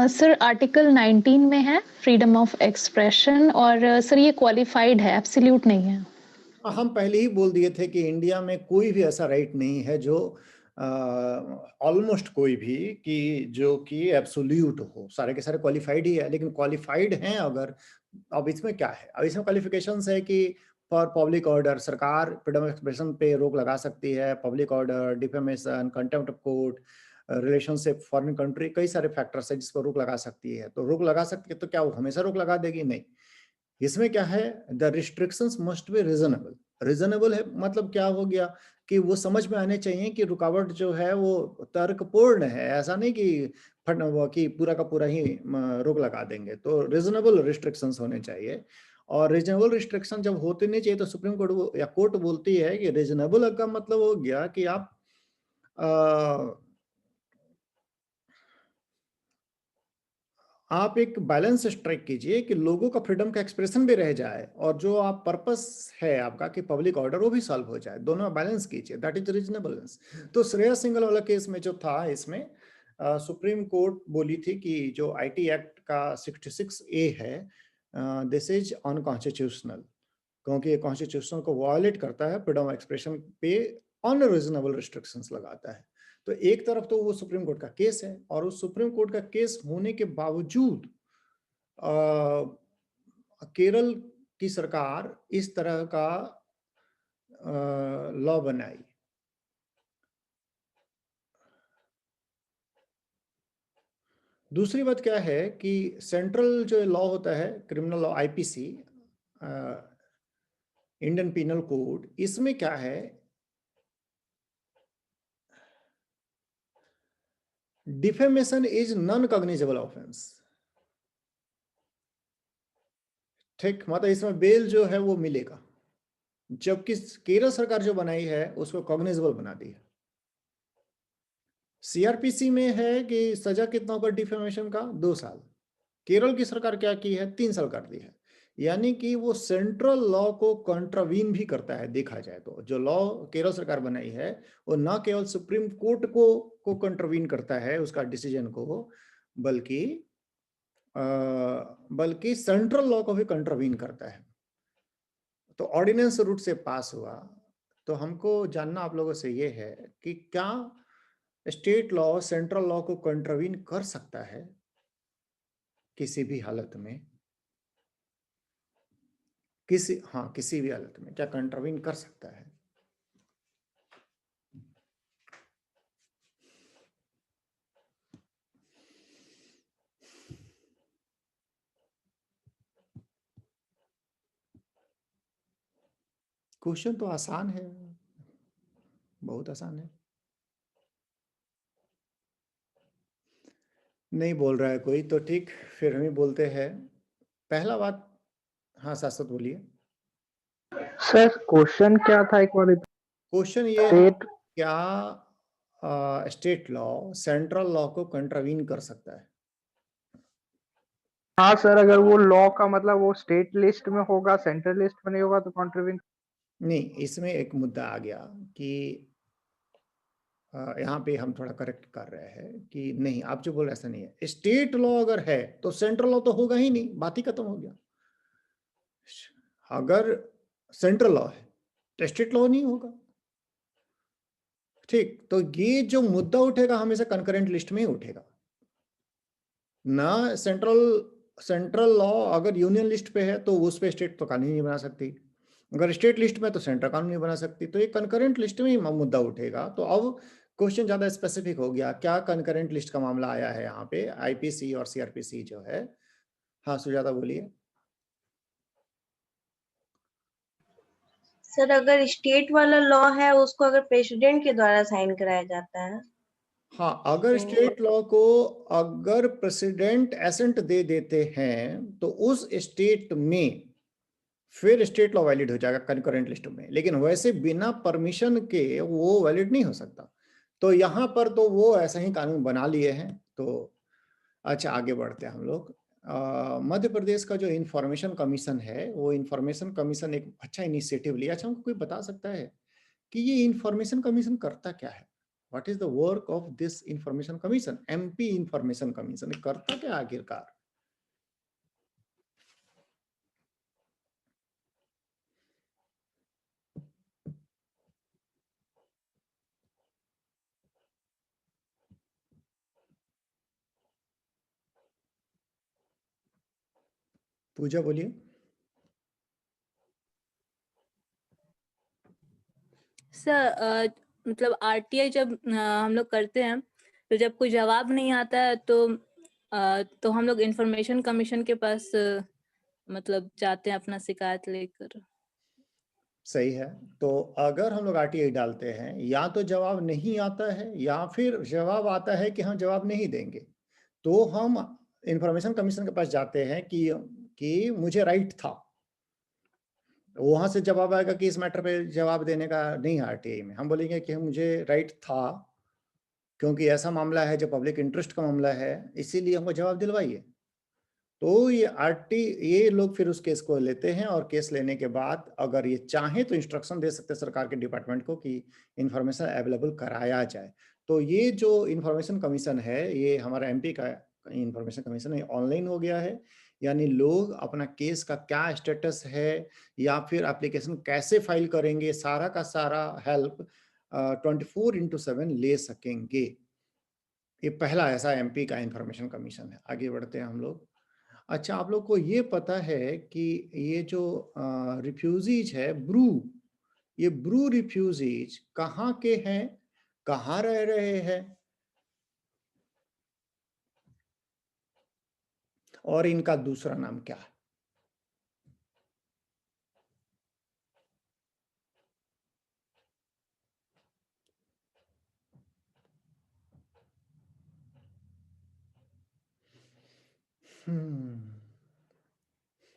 सर आर्टिकल 19 में है फ्रीडम ऑफ एक्सप्रेशन, और सर ये क्वालिफाइड है, एब्सोल्यूट नहीं है। हम पहले ही बोल दिए थे कि इंडिया में कोई भी ऐसा राइट नहीं है जो ऑलमोस्ट कोई भी कि जो कि एब्सोल्यूट हो। सारे के सारे क्वालिफाइड ही है, लेकिन क्वालिफाइड हैं अगर। अब इसमें क्या है, अब इसमें क्वालिफिकेशंस है कि फॉर पब्लिक ऑर्डर सरकार फ्रीडम ऑफ एक्सप्रेशन पे रोक लगा सकती है। Public order, defamation, contempt of court, relationship foreign country, कई सारे फैक्टर्स है जिस पर रोक लगा सकती है। तो रोक लगा सकती है तो क्या वो हमेशा रोक लगा देगी? नहीं। इसमें क्या है, the restrictions must be reasonable. Reasonable है मतलब क्या हो गया कि वो समझ में आने चाहिए कि रुकावट जो है वो तर्कपूर्ण है, ऐसा नहीं कि पूरा का पूरा ही रोक लगा देंगे। तो रीजनेबल रिस्ट्रिक्शंस होने चाहिए, और रीजनेबल रिस्ट्रिक्शन जब होते नहीं चाहिए तो सुप्रीम कोर्ट या कोर्ट बोलती है कि रीजनेबल का मतलब हो गया कि आप आप एक बैलेंस स्ट्राइक कीजिए कि लोगों का फ्रीडम का एक्सप्रेशन भी रह जाए और जो आप पर्पस है आपका कि पब्लिक ऑर्डर वो भी सॉल्व हो जाए, दोनों में बैलेंस कीजिए, दैट इज रीजनेबलनेस। तो श्रेया सिंघल वाला केस में जो था, इसमें सुप्रीम कोर्ट बोली थी कि जो आईटी एक्ट का 66A है, दिस इज अनकॉन्स्टिट्यूशनल, क्योंकि ये कॉन्स्टिट्यूशन को वायलेट करता है, फ्रीडम ऑफ एक्सप्रेशन पे अनरीजनेबल रिस्ट्रिक्शंस लगाता है। तो एक तरफ तो वो सुप्रीम कोर्ट का केस है, और उस सुप्रीम कोर्ट का केस होने के बावजूद केरल की सरकार इस तरह का लॉ बनाई। दूसरी बात क्या है कि सेंट्रल जो लॉ होता है, criminal law, IPC, Indian penal code, इसमें क्या है, defamation is non cognizable offence. ठीक, मतलब इसमें बेल जो है वो मिलेगा, जबकि केरल सरकार जो बनाई है उसको कॉग्निजेबल बना दी है। सीआरपीसी में है कि सजा कितना होगा डिफेमेशन का, 2 साल। केरल की सरकार क्या की है, 3 साल कर दी है। यानी कि वो सेंट्रल लॉ को कंट्रावीन भी करता है। देखा जाए तो जो लॉ केरल सरकार बनाई है वो ना केवल सुप्रीम कोर्ट को कंट्रावीन करता है उसका डिसीजन को, बल्कि सेंट्रल लॉ को भी कंट्रावीन करता है। तो ऑर्डिनेंस रूट से पास हुआ। तो हमको जानना आप लोगों से ये है कि क्या स्टेट लॉ सेंट्रल लॉ को कंट्रावीन कर सकता है किसी भी हालत में? किसी भी हालत में क्या कंट्रावीन कर सकता है? क्वेश्चन तो आसान है, बहुत आसान है। नहीं बोल रहा है कोई, तो ठीक, फिर हम ही बोलते हैं। पहला बात, हाँ शाश्वत बोलिए। सर क्वेश्चन क्या था, एक बार? क्वेश्चन ये है, क्या स्टेट लॉ सेंट्रल लॉ को कंट्रावीन कर सकता है? हाँ सर, अगर वो लॉ का मतलब वो स्टेट लिस्ट में होगा, सेंट्रल लिस्ट में नहीं होगा तो कंट्रीब्यूट नहीं, इसमें एक मुद्दा आ गया कि यहाँ पे हम थोड़ा करेक्ट कर रहे हैं कि नहीं, आप जो बोल रहे ऐसा नहीं है। स्टेट लॉ अगर है तो सेंट्रल लॉ तो होगा ही नहीं, बात ही खत्म हो गया। अगर सेंट्रल लॉ है तो स्टेट लॉ नहीं होगा। ठीक, तो ये जो मुद्दा उठेगा हमेशा कंकरेंट लिस्ट में ही उठेगा ना। सेंट्रल लॉ अगर यूनियन लिस्ट पे है तो उस पे स्टेट तो कानून नहीं बना सकती, अगर स्टेट लिस्ट में तो सेंट्रल कानून नहीं बना सकती। तो ये कंकरेंट लिस्ट में ही मुद्दा उठेगा। तो अब क्वेश्चन ज्यादा स्पेसिफिक हो गया, क्या कंकरेंट लिस्ट का मामला आया है यहाँ पे, आईपीसी और सीआरपीसी जो है। हाँ सुजाता बोलिए। सर अगर स्टेट वाला लॉ है उसको अगर प्रेसिडेंट के द्वारा साइन कराया जाता है, हाँ, अगर स्टेट लॉ को अगर प्रेसिडेंट एसेंट दे देते हैं तो उस स्टेट में फिर स्टेट लॉ वैलिड हो जाएगा कंकरेंट लिस्ट में, लेकिन वैसे बिना परमिशन के वो वैलिड नहीं हो सकता। तो यहाँ पर तो वो ऐसा ही कानून बना लिए हैं। तो अच्छा, आगे बढ़ते हैं हम लोग। मध्य प्रदेश का जो इंफॉर्मेशन कमीशन है, वो इंफॉर्मेशन कमीशन एक अच्छा इनिशिएटिव लिया। अच्छा, हमको कोई बता सकता है कि ये इंफॉर्मेशन कमीशन करता क्या है? What is the work of this information commission? MP information commission करता क्या आखिरकार? पूजा बोलिए। सर मतलब आरटीआई जब हम लोग करते हैं तो जब कोई जवाब नहीं आता है तो हम लोग इंफॉर्मेशन कमीशन के पास मतलब जाते हैं अपना शिकायत लेकर। सही है। तो अगर हम लोग आरटीआई डालते हैं, या तो जवाब नहीं आता है या फिर जवाब आता है कि हम जवाब नहीं देंगे, तो हम इंफॉर्मेशन कमीशन के पास जाते हैं कि मुझे राइट था। वहां से जवाब आएगा कि इस मैटर पे जवाब देने का नहीं है आरटीआई में। हम बोलेंगे कि मुझे राइट था क्योंकि ऐसा मामला है जो पब्लिक इंटरेस्ट का मामला है, इसीलिए हमको जवाब दिलवाइए। तो ये लोग फिर उस केस को लेते हैं और केस लेने के बाद अगर ये चाहे तो इंस्ट्रक्शन दे सकते हैं सरकार के डिपार्टमेंट को कि इंफॉर्मेशन अवेलेबल कराया जाए। तो ये जो इंफॉर्मेशन कमीशन है, ये हमारा एमपी का इंफॉर्मेशन कमीशन है, ऑनलाइन हो गया है। यानी लोग अपना केस का क्या स्टेटस है या फिर एप्लीकेशन कैसे फाइल करेंगे, सारा का सारा हेल्प 24/7 ले सकेंगे। ये पहला ऐसा एमपी का इंफॉर्मेशन कमीशन है। आगे बढ़ते हैं हम लोग। अच्छा, आप लोग को ये पता है कि ये जो रिफ्यूजीज है ये ब्रू रिफ्यूजीज कहाँ के हैं, कहाँ रह रहे हैं और इनका दूसरा नाम क्या है?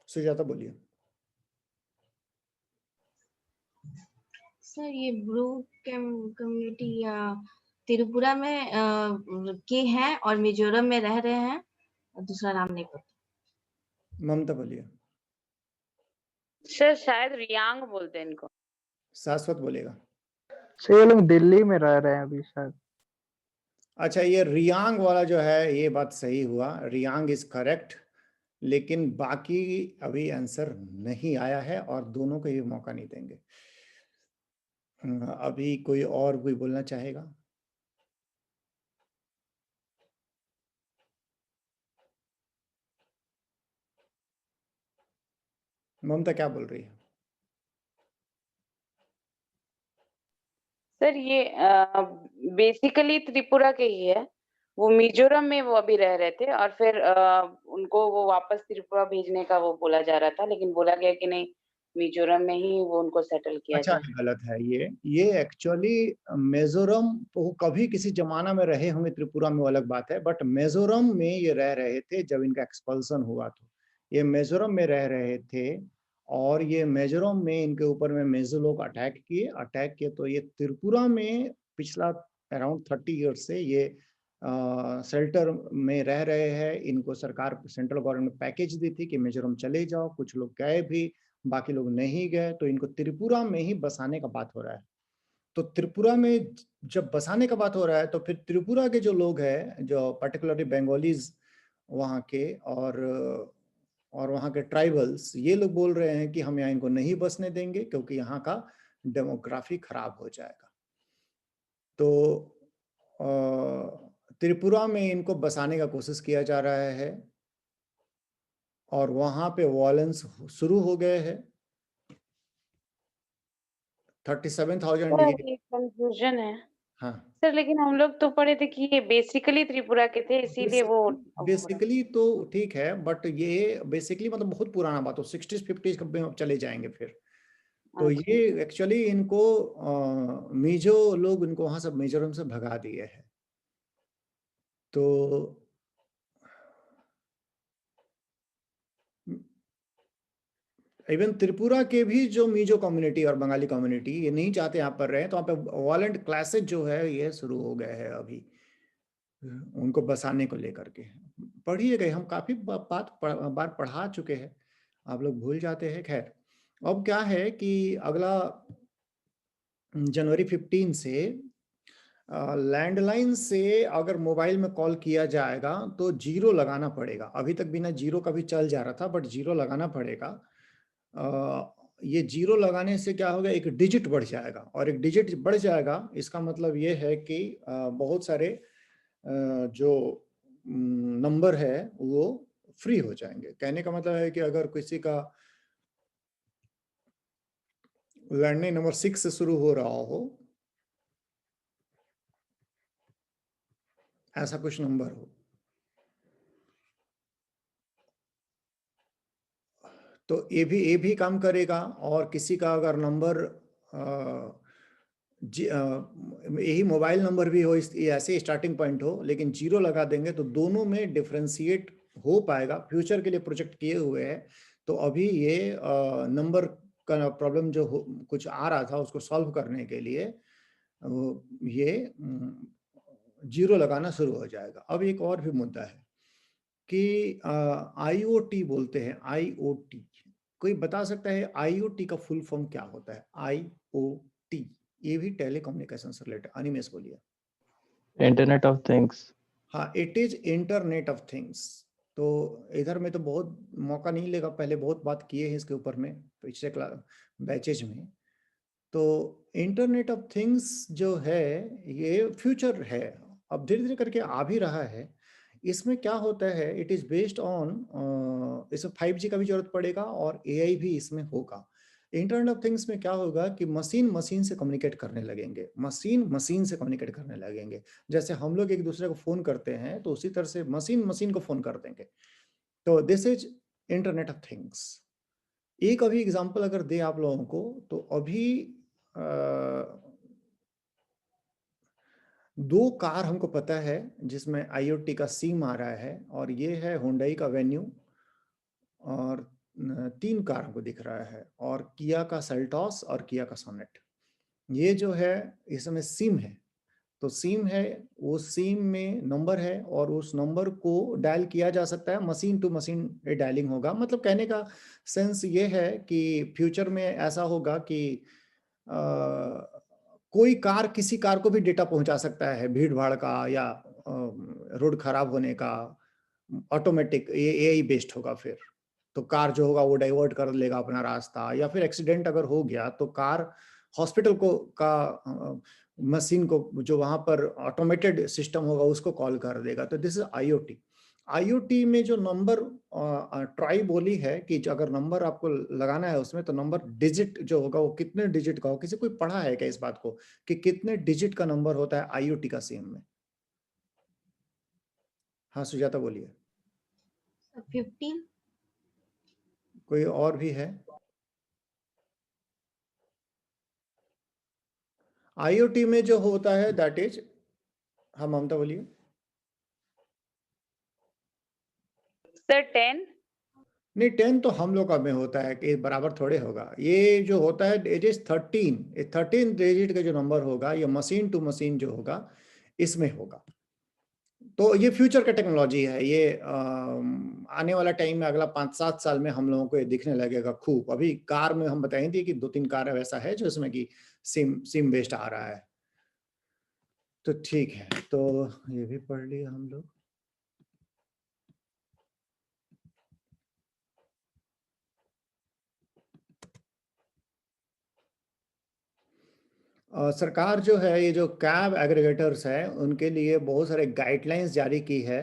सुजाता बोलिए। सर ये ब्रू कम्युनिटी त्रिपुरा में के हैं और मिजोरम में रह रहे हैं, और दूसरा नाम नहीं पता। ममता बोलिए। सर शायद रियांग बोलते हैं इनको। शाश्वत बोलेगा। सर ये लोग दिल्ली में रह रहे हैं अभी शायद। अच्छा, ये रियांग वाला जो है ये बात सही हुआ, रियांग इज करेक्ट, लेकिन बाकी अभी आंसर नहीं आया है और दोनों को ये मौका नहीं देंगे। अभी कोई और कोई बोलना चाहेगा? ममता क्या बोल रही है? सर ये बेसिकली त्रिपुरा के ही है। वो मिजोरम में वो अभी रह रहे थे और फिर उनको वो वापस त्रिपुरा भेजने का वो बोला जा रहा था, लेकिन बोला गया कि नहीं, मिजोरम में ही वो उनको सेटल किया अच्छा, जाए। गलत है ये एक्चुअली मिजोरम वो कभी किसी जमाना में रहे होंगे, त्रिपुरा में वो अलग बात है, बट मिजोरम में ये रह रहे थे जब इनका एक्सपल्सन हुआ। तो ये मिजोरम में रह रहे थे और ये मिजोरम में इनके ऊपर में मेजो लोग अटैक किए तो ये त्रिपुरा में पिछला अराउंड 30 ईयर से ये शेल्टर में रह रहे हैं। इनको सरकार सेंट्रल गवर्नमेंट पैकेज दी थी कि मिजोरम चले जाओ, कुछ लोग गए भी, बाकी लोग नहीं गए, तो इनको त्रिपुरा में ही बसाने का बात हो रहा है। तो त्रिपुरा में जब बसाने का बात हो रहा है तो फिर त्रिपुरा के जो लोग हैं, जो पर्टिकुलरली बंगालीज वहाँ के और वहाँ के ट्राइबल्स, ये लोग बोल रहे हैं कि हम यहाँ इनको नहीं बसने देंगे क्योंकि यहाँ का डेमोग्राफी खराब हो जाएगा। तो त्रिपुरा में इनको बसाने का कोशिश किया जा रहा है और वहाँ पे वॉयलेंस शुरू हो गए हैं। 37,000 ये सर एक कंफ्यूजन है। हाँ, सर लेकिन हम लोग तो पढ़े थे कि ये बेसिकली त्रिपुरा के थे, इसीलिए वो बेसिकली तो ठीक है, बट ये बेसिकली मतलब बहुत पुराना बात हो, 60s 50s में अब चले जाएंगे फिर। तो अच्छा। ये एक्चुअली इनको मिजो लोग इनको वहां से मिजोरम से भगा दिए हैं। तो इवन त्रिपुरा के भी जो मिजो कम्युनिटी और बंगाली कम्युनिटी ये नहीं चाहते यहाँ पर रहे, तो वहाँ पे वायलेंट क्लासेस जो है ये शुरू हो गए हैं अभी उनको बसाने को लेकर के। पढ़िए गए, हम काफी बार पढ़ा चुके हैं, आप लोग भूल जाते हैं। खैर, अब क्या है कि अगला जनवरी 15 से लैंडलाइन से अगर मोबाइल में कॉल किया जाएगा तो 0 लगाना पड़ेगा। अभी तक बिना 0 का भी चल जा रहा था, बट 0 लगाना पड़ेगा। ये 0 लगाने से क्या होगा, एक डिजिट बढ़ जाएगा, और एक डिजिट बढ़ जाएगा इसका मतलब ये है कि बहुत सारे जो नंबर है वो फ्री हो जाएंगे। कहने का मतलब है कि अगर किसी का लैंडलाइन नंबर 6 से शुरू हो रहा हो, ऐसा कुछ नंबर हो, तो ये भी काम करेगा। और किसी का अगर नंबर यही मोबाइल नंबर भी हो, ऐसे स्टार्टिंग पॉइंट हो, लेकिन 0 लगा देंगे तो दोनों में डिफरेंशिएट हो पाएगा। फ्यूचर के लिए प्रोजेक्ट किए हुए हैं, तो अभी ये नंबर का प्रॉब्लम जो कुछ आ रहा था उसको सॉल्व करने के लिए ये 0 लगाना शुरू हो जाएगा। अब एक और भी मुद्दा है, कि IoT बोलते हैं, IoT। कोई बता सकता है IoT का फुल फॉर्म क्या होता है? IoT, ये भी टेलीकम्युनिकेशन से रिलेटेड। अनिमेश बोलिए। Internet of things. हाँ, it is internet of things. तो इधर में तो बहुत मौका नहीं लेगा, पहले बहुत बात किए हैं इसके ऊपर में पिछले बैचेज में। तो इंटरनेट ऑफ थिंग्स जो है ये फ्यूचर है, अब धीरे धीरे करके आ भी रहा है। इसमें क्या होता है, इट इज बेस्ड ऑन, इसमें 5G का भी जरूरत पड़ेगा और AI भी इसमें होगा। इंटरनेट ऑफ थिंग्स में क्या होगा कि मशीन मशीन से कम्युनिकेट करने लगेंगे, मशीन मशीन से कम्युनिकेट करने लगेंगे। जैसे हम लोग एक दूसरे को फोन करते हैं तो उसी तरह से मशीन मशीन को फोन कर देंगे। तो this is internet of things. एक अभी एग्जांपल अगर दे आप लोगों को, तो अभी 2 कार हमको पता है जिसमें IoT का सिम आ रहा है, और ये है हुंडई का वेन्यू, और 3 कार हमको दिख रहा है, और किया का सेल्टॉस और किया का सोनेट। ये जो है इसमें सिम है, तो सिम है, वो सिम में नंबर है और उस नंबर को डायल किया जा सकता है, मशीन टू मशीन डायलिंग होगा। मतलब कहने का सेंस ये है कि फ्यूचर में ऐसा होगा कि कोई कार किसी कार को भी डेटा पहुंचा सकता है, भीड़ भाड़ का या रोड खराब होने का, ऑटोमेटिक AI बेस्ड होगा। फिर तो कार जो होगा वो डाइवर्ट कर लेगा अपना रास्ता, या फिर एक्सीडेंट अगर हो गया तो कार हॉस्पिटल को का मशीन को जो वहां पर ऑटोमेटेड सिस्टम होगा उसको कॉल कर देगा। तो दिस इज IoT। IoT में जो नंबर ट्राई बोली है कि अगर नंबर आपको लगाना है उसमें, तो नंबर डिजिट जो होगा वो कितने डिजिट का हो। किसी कोई पढ़ा है क्या इस बात को कि कितने डिजिट का नंबर होता है IoT का सिम में? हाँ सुजाता बोलिए। 15। कोई और भी है? IoT में जो होता है दैट इज, हाँ ममता बोलिए। सर 10। नहीं 10 तो हम लोग का में होता है कि बराबर थोड़े होगा। ये जो होता है इट इज 13 डिजिट का जो नंबर होगा, ये मशीन टू मशीन जो होगा इसमें होगा। तो ये फ्यूचर का टेक्नोलॉजी है, ये आने वाला टाइम में अगला 5-7 साल में हम लोगों को ये दिखने लगेगा खूब। अभी कार में हम बताए थे कि 2-3 कार वैसा है जो इसमें कि सिम बेस्ड आ रहा है। तो ठीक है, तो ये भी पढ़ लिया हम लोग। सरकार जो है ये जो कैब एग्रीगेटर्स है उनके लिए बहुत सारे गाइडलाइंस जारी की है।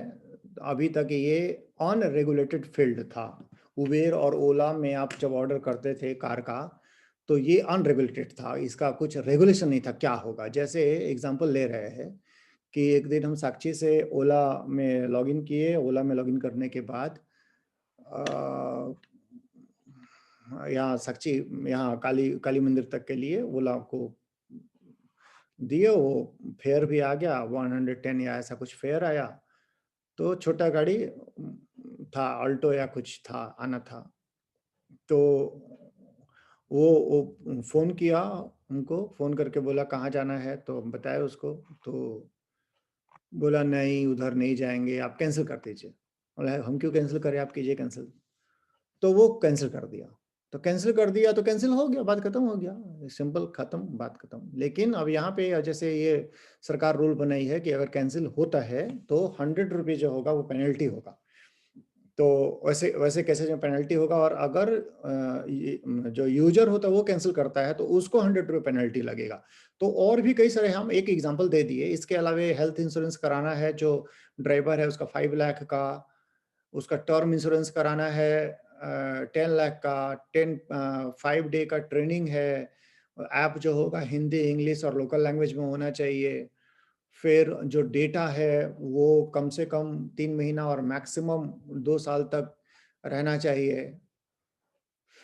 अभी तक ये अनरेगुलेटेड फील्ड था। उबेर और ओला में आप जब ऑर्डर करते थे कार का तो ये अनरेगुलेटेड था, इसका कुछ रेगुलेशन नहीं था क्या होगा। जैसे एग्जांपल ले रहे हैं कि एक दिन हम साक्षी से ओला में लॉगिन किए, ओला में लॉगिन करने के बाद यहाँ साक्षी यहाँ काली मंदिर तक के लिए ओला को दिए, वो फेयर भी आ गया 110 या ऐसा कुछ फेयर आया। तो छोटा गाड़ी था, अल्टो या कुछ था, आना था। तो वो फोन किया, उनको फोन करके बोला कहाँ जाना है, तो बताया उसको। तो बोला नहीं उधर नहीं जाएंगे, आप कैंसिल कर दीजिए। बोला हम क्यों कैंसिल करें, आप कीजिए कैंसिल। तो वो कैंसिल कर दिया। तो कैंसिल कर दिया तो कैंसिल हो गया, बात खत्म हो गया, सिंपल, खत्म, बात खत्म। लेकिन अब यहाँ पे जैसे ये सरकार रूल बनाई है कि अगर कैंसिल होता है तो 100 रुपये जो होगा वो पेनल्टी होगा। तो वैसे वैसे कैसे जो पेनल्टी होगा, और अगर जो यूजर होता है वो कैंसिल करता है तो उसको 100 रुपये पेनल्टी लगेगा। तो और भी कई सारे, हम एक एग्जांपल दे दिए। इसके अलावा हेल्थ इंश्योरेंस कराना है जो ड्राइवर है उसका 5 लाख का, उसका टर्म इंश्योरेंस कराना है 10 लाख का, 5 डे का ट्रेनिंग है, ऐप जो होगा हिंदी इंग्लिश और लोकल लैंग्वेज में होना चाहिए। फिर जो डेटा है वो कम से कम 3 महीना और मैक्सिमम 2 साल तक रहना चाहिए।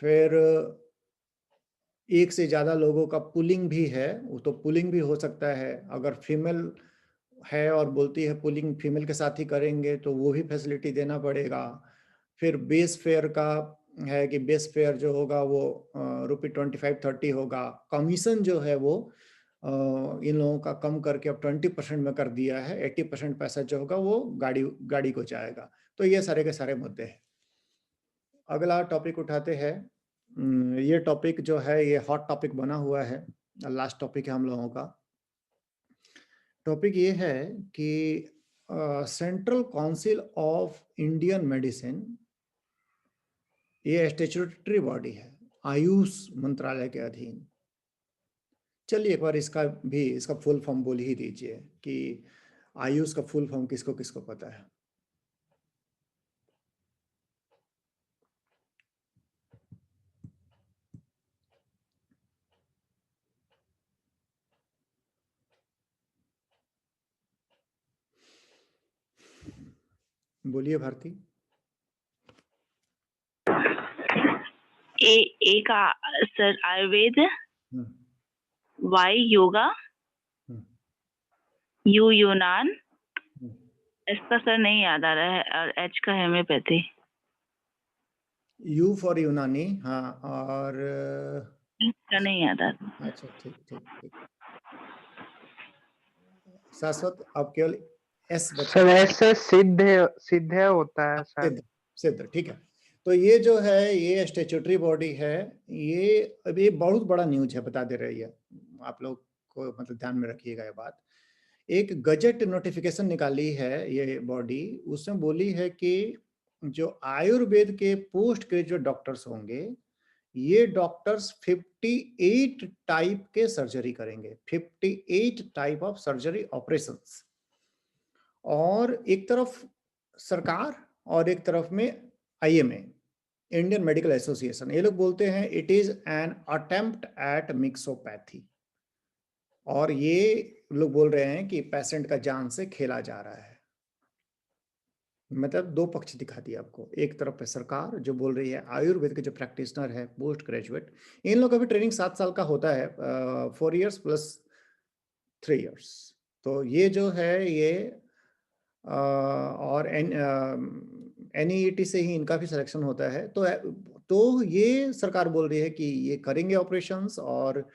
फिर एक से ज़्यादा लोगों का पुलिंग भी है, वो तो पुलिंग भी हो सकता है। अगर फीमेल है और बोलती है पुलिंग फीमेल के साथ ही करेंगे तो वो भी फैसिलिटी देना पड़ेगा। फिर बेस फेयर का है कि बेस फेयर जो होगा वो ₹25-30 होगा। कमीशन जो है वो इन लोगों का कम करके अब 20% में कर दिया है, 80% पैसा जो होगा वो गाड़ी को जाएगा। तो ये सारे के सारे मुद्दे हैं। अगला टॉपिक उठाते हैं। ये टॉपिक जो है ये हॉट टॉपिक बना हुआ है, लास्ट टॉपिक है हम लोगों का। टॉपिक ये है कि central council of Indian medicine, ये स्टैट्यूटरी बॉडी है आयुष मंत्रालय के अधीन। चलिए एक बार इसका फुल फॉर्म बोल ही दीजिए कि आयुष का फुल फॉर्म किसको किसको पता है। बोलिए भारती। ए का सर Ayurveda, hmm, Y yoga, hmm, U यूनान, हम्म। इसका सर नहीं याद आ रहा है, और एच का हेम्योपैथी। यू फॉर यूनानी, हाँ, और इसका नहीं याद आ रहा। अच्छा ठीक ठीक ठीक। शाश्वत अब केवल एस बचा। सर ऐसे सिद्ध होता है सर। सिद्ध सिद्ध, ठीक है। तो ये जो है ये स्टैट्यूटरी बॉडी है, ये अभी बहुत बड़ा न्यूज है, बता दे रही है आप लोग को, मतलब ध्यान में रखिएगा ये बात। एक गजट नोटिफिकेशन निकाली है ये बॉडी, उसमें बोली है कि जो आयुर्वेद के पोस्ट ग्रेजुएट डॉक्टर्स होंगे, ये डॉक्टर्स 58 टाइप के सर्जरी करेंगे, 58 टाइप ऑफ सर्जरी ऑपरेशंस। और एक तरफ सरकार और एक तरफ में IMA, इंडियन मेडिकल एसोसिएशन, ये लोग बोलते हैं it is an attempt at mixopathy. और ये लोग बोल रहे हैं कि पेशेंट का जान से खेला जा रहा है। मतलब दो पक्ष दिखा दिया आपको। एक तरफ पे सरकार जो बोल रही है आयुर्वेद के जो प्रैक्टिशनर है पोस्ट ग्रेजुएट, इन लोगों का भी ट्रेनिंग 7 साल का होता है, 4 years प्लस 3 years। तो ये जो है ये और NEET से ही इनका भी सिलेक्शन होता है। तो ये सरकार बोल रही है कि ये करेंगे ऑपरेशंस, और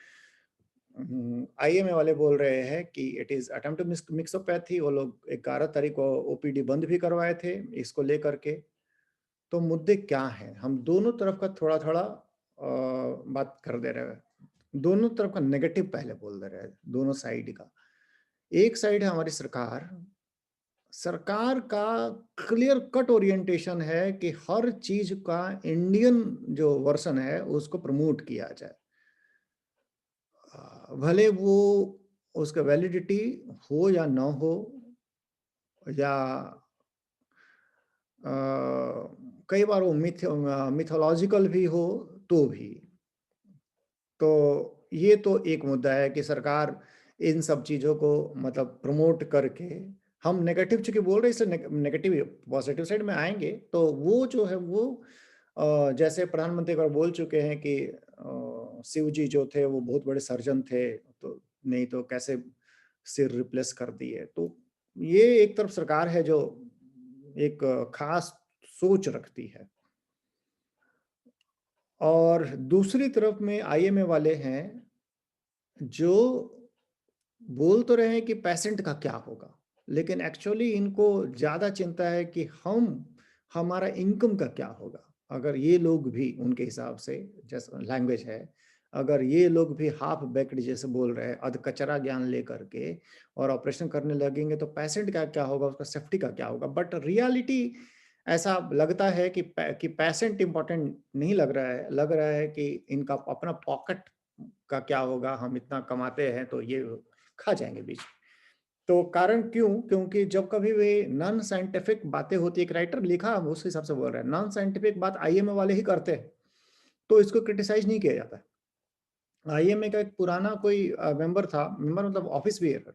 IMA वाले बोल रहे हैं कि it is attempt to mixopathy. वो लोग 11 तारीख को OPD बंद भी करवाए थे इसको लेकर के। तो मुद्दे क्या हैं, हम दोनों तरफ का थोड़ा थोड़ा बात कर दे रहे हैं। दोनों तरफ का नेगेटिव पहले बोल दे रहे हैं, दोनों साइड का। एक साइड है हमारी सरकार का क्लियर कट ओरिएंटेशन है कि हर चीज का इंडियन जो वर्जन है उसको प्रमोट किया जाए, भले वो उसका वैलिडिटी हो या ना हो, या कई बार वो मिथोलॉजिकल भी हो तो भी। तो ये तो एक मुद्दा है कि सरकार इन सब चीज़ों को मतलब प्रमोट करके, हम नेगेटिव चूंकि बोल रहे हैं इसलिए नेगेटिव पॉजिटिव साइड में आएंगे। तो वो जो है वो जैसे प्रधानमंत्री एक बार बोल चुके हैं कि शिव जी जो थे वो बहुत बड़े सर्जन थे, तो नहीं तो कैसे सिर रिप्लेस कर दिए। तो ये एक तरफ सरकार है जो एक खास सोच रखती है, और दूसरी तरफ में IMA वाले हैं जो बोल तो रहे हैं कि पेशेंट का क्या होगा, लेकिन एक्चुअली इनको ज्यादा चिंता है कि हमारा इनकम का क्या होगा। अगर ये लोग भी उनके हिसाब से, जैसा लैंग्वेज है, अगर ये लोग भी हाफ बेक्ड जैसे बोल रहे हैं, अध कचरा ज्ञान लेकर के और ऑपरेशन करने लगेंगे, तो पेशेंट का क्या होगा, उसका सेफ्टी का क्या होगा। बट रियलिटी ऐसा लगता है कि पेशेंट इंपॉर्टेंट नहीं लग रहा है कि इनका अपना पॉकेट का क्या होगा। हम इतना कमाते हैं तो ये खा जाएंगे बीच में। तो कारण क्यों? क्योंकि जब कभी वे नॉन साइंटिफिक बातें होती है, एक राइटर लिखा उस हिसाब से बोल रहा है, नॉन साइंटिफिक बात IMA वाले ही करते हैं, तो इसको क्रिटिसाइज नहीं किया जाता है। IMA का एक पुराना कोई मेंबर मतलब ऑफिस बिहेवियर,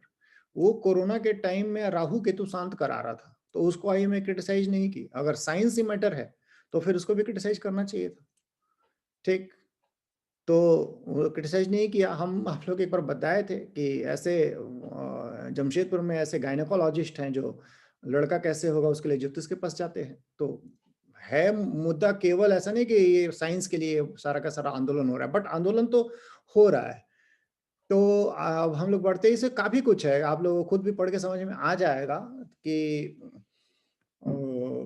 वो कोरोना के टाइम में राहु केतु शांत करा रहा था, तो उसको IMA क्रिटिसाइज नहीं की। अगर साइंस ही मैटर है तो फिर उसको भी क्रिटिसाइज करना चाहिए था, ठीक। तो वो क्रिटिसाइज नहीं किया। हम आप लोग एक बार बताए थे कि ऐसे जमशेदपुर में ऐसे गायनेकोलॉजिस्ट हैं जो लड़का कैसे होगा उसके लिए ज्योतिष के पास जाते हैं। तो है मुद्दा केवल ऐसा नहीं कि ये साइंस के लिए सारा का सारा आंदोलन हो रहा है, बट आंदोलन तो हो रहा है। तो अब हम लोग बढ़ते ही से काफी कुछ है, आप लोग खुद भी पढ़ के समझ में आ जाएगा कि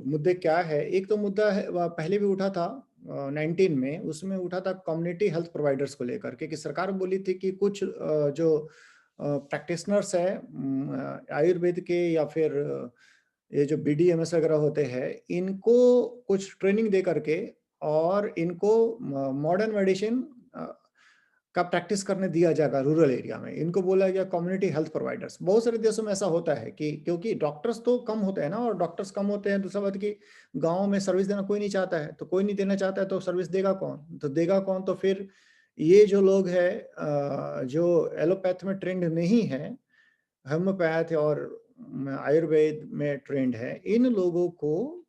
मुद्दे क्या है। एक तो मुद्दा है वह पहले भी उठा था 19 में, उसमें उठा था कम्युनिटी हेल्थ प्रोवाइडर्स को लेकर के, कि सरकार बोली थी कि कुछ जो प्रैक्टिशनर्स है आयुर्वेद के या फिर ये जो BDMS वगैरह होते हैं, इनको कुछ ट्रेनिंग दे करके और इनको मॉडर्न मेडिसिन का प्रैक्टिस करने दिया जाएगा रूरल एरिया में। इनको बोला गया कम्युनिटी हेल्थ प्रोवाइडर्स। बहुत सारे देशों में ऐसा होता है कि क्योंकि डॉक्टर्स तो कम होते हैं ना, और डॉक्टर्स कम होते हैं, दूसरा बात कि गांव में सर्विस देना कोई नहीं चाहता है, तो कोई नहीं देना चाहता है तो सर्विस देगा कौन, तो देगा कौन। तो फिर ये जो लोग हैं जो एलोपैथ में ट्रेंड नहीं है, होम्योपैथ और आयुर्वेद में ट्रेंड है, इन लोगों को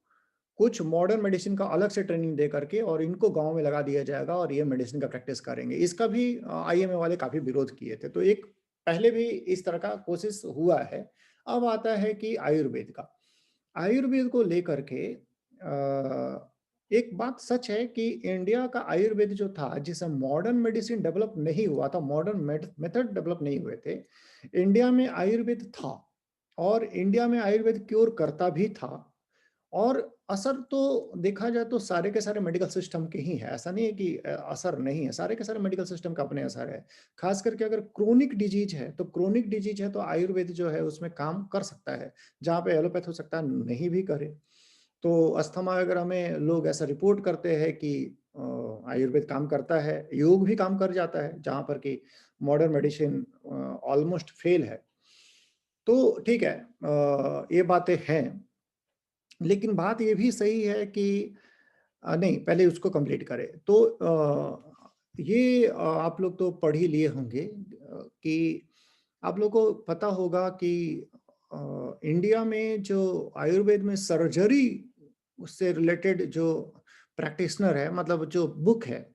कुछ मॉडर्न मेडिसिन का अलग से ट्रेनिंग दे करके और इनको गांव में लगा दिया जाएगा और ये मेडिसिन का प्रैक्टिस करेंगे। इसका भी IMA वाले काफी विरोध किए थे। तो एक पहले भी इस तरह का कोशिश हुआ है। अब आता है कि आयुर्वेद का, आयुर्वेद को लेकर के एक बात सच है कि इंडिया का आयुर्वेद जो था, जिसे मॉडर्न मेडिसिन डेवलप नहीं हुआ था, मॉडर्न मेथड डेवलप नहीं हुए थे, इंडिया में आयुर्वेद था और इंडिया में आयुर्वेद क्योर करता भी था। और असर तो देखा जाए तो सारे के सारे मेडिकल सिस्टम के ही है, ऐसा नहीं है कि असर नहीं है, सारे के सारे मेडिकल सिस्टम का अपने असर है। खास करके अगर क्रोनिक डिजीज है, तो क्रोनिक डिजीज है तो आयुर्वेद जो है उसमें काम कर सकता है, जहाँ पे एलोपैथ हो सकता है नहीं भी करे। तो अस्थमा वगैरह में लोग ऐसा रिपोर्ट करते हैं कि आयुर्वेद काम करता है, योग भी काम कर जाता है, जहाँ पर कि मॉडर्न मेडिसिन ऑलमोस्ट फेल है। तो ठीक है, ये बातें हैं, लेकिन बात ये भी सही है कि नहीं, पहले उसको कंप्लीट करें। तो ये आप लोग तो पढ़ ही लिए होंगे कि आप लोग को पता होगा कि इंडिया में जो आयुर्वेद में सर्जरी उससे रिलेटेड जो प्रैक्टिशनर है, मतलब जो बुक है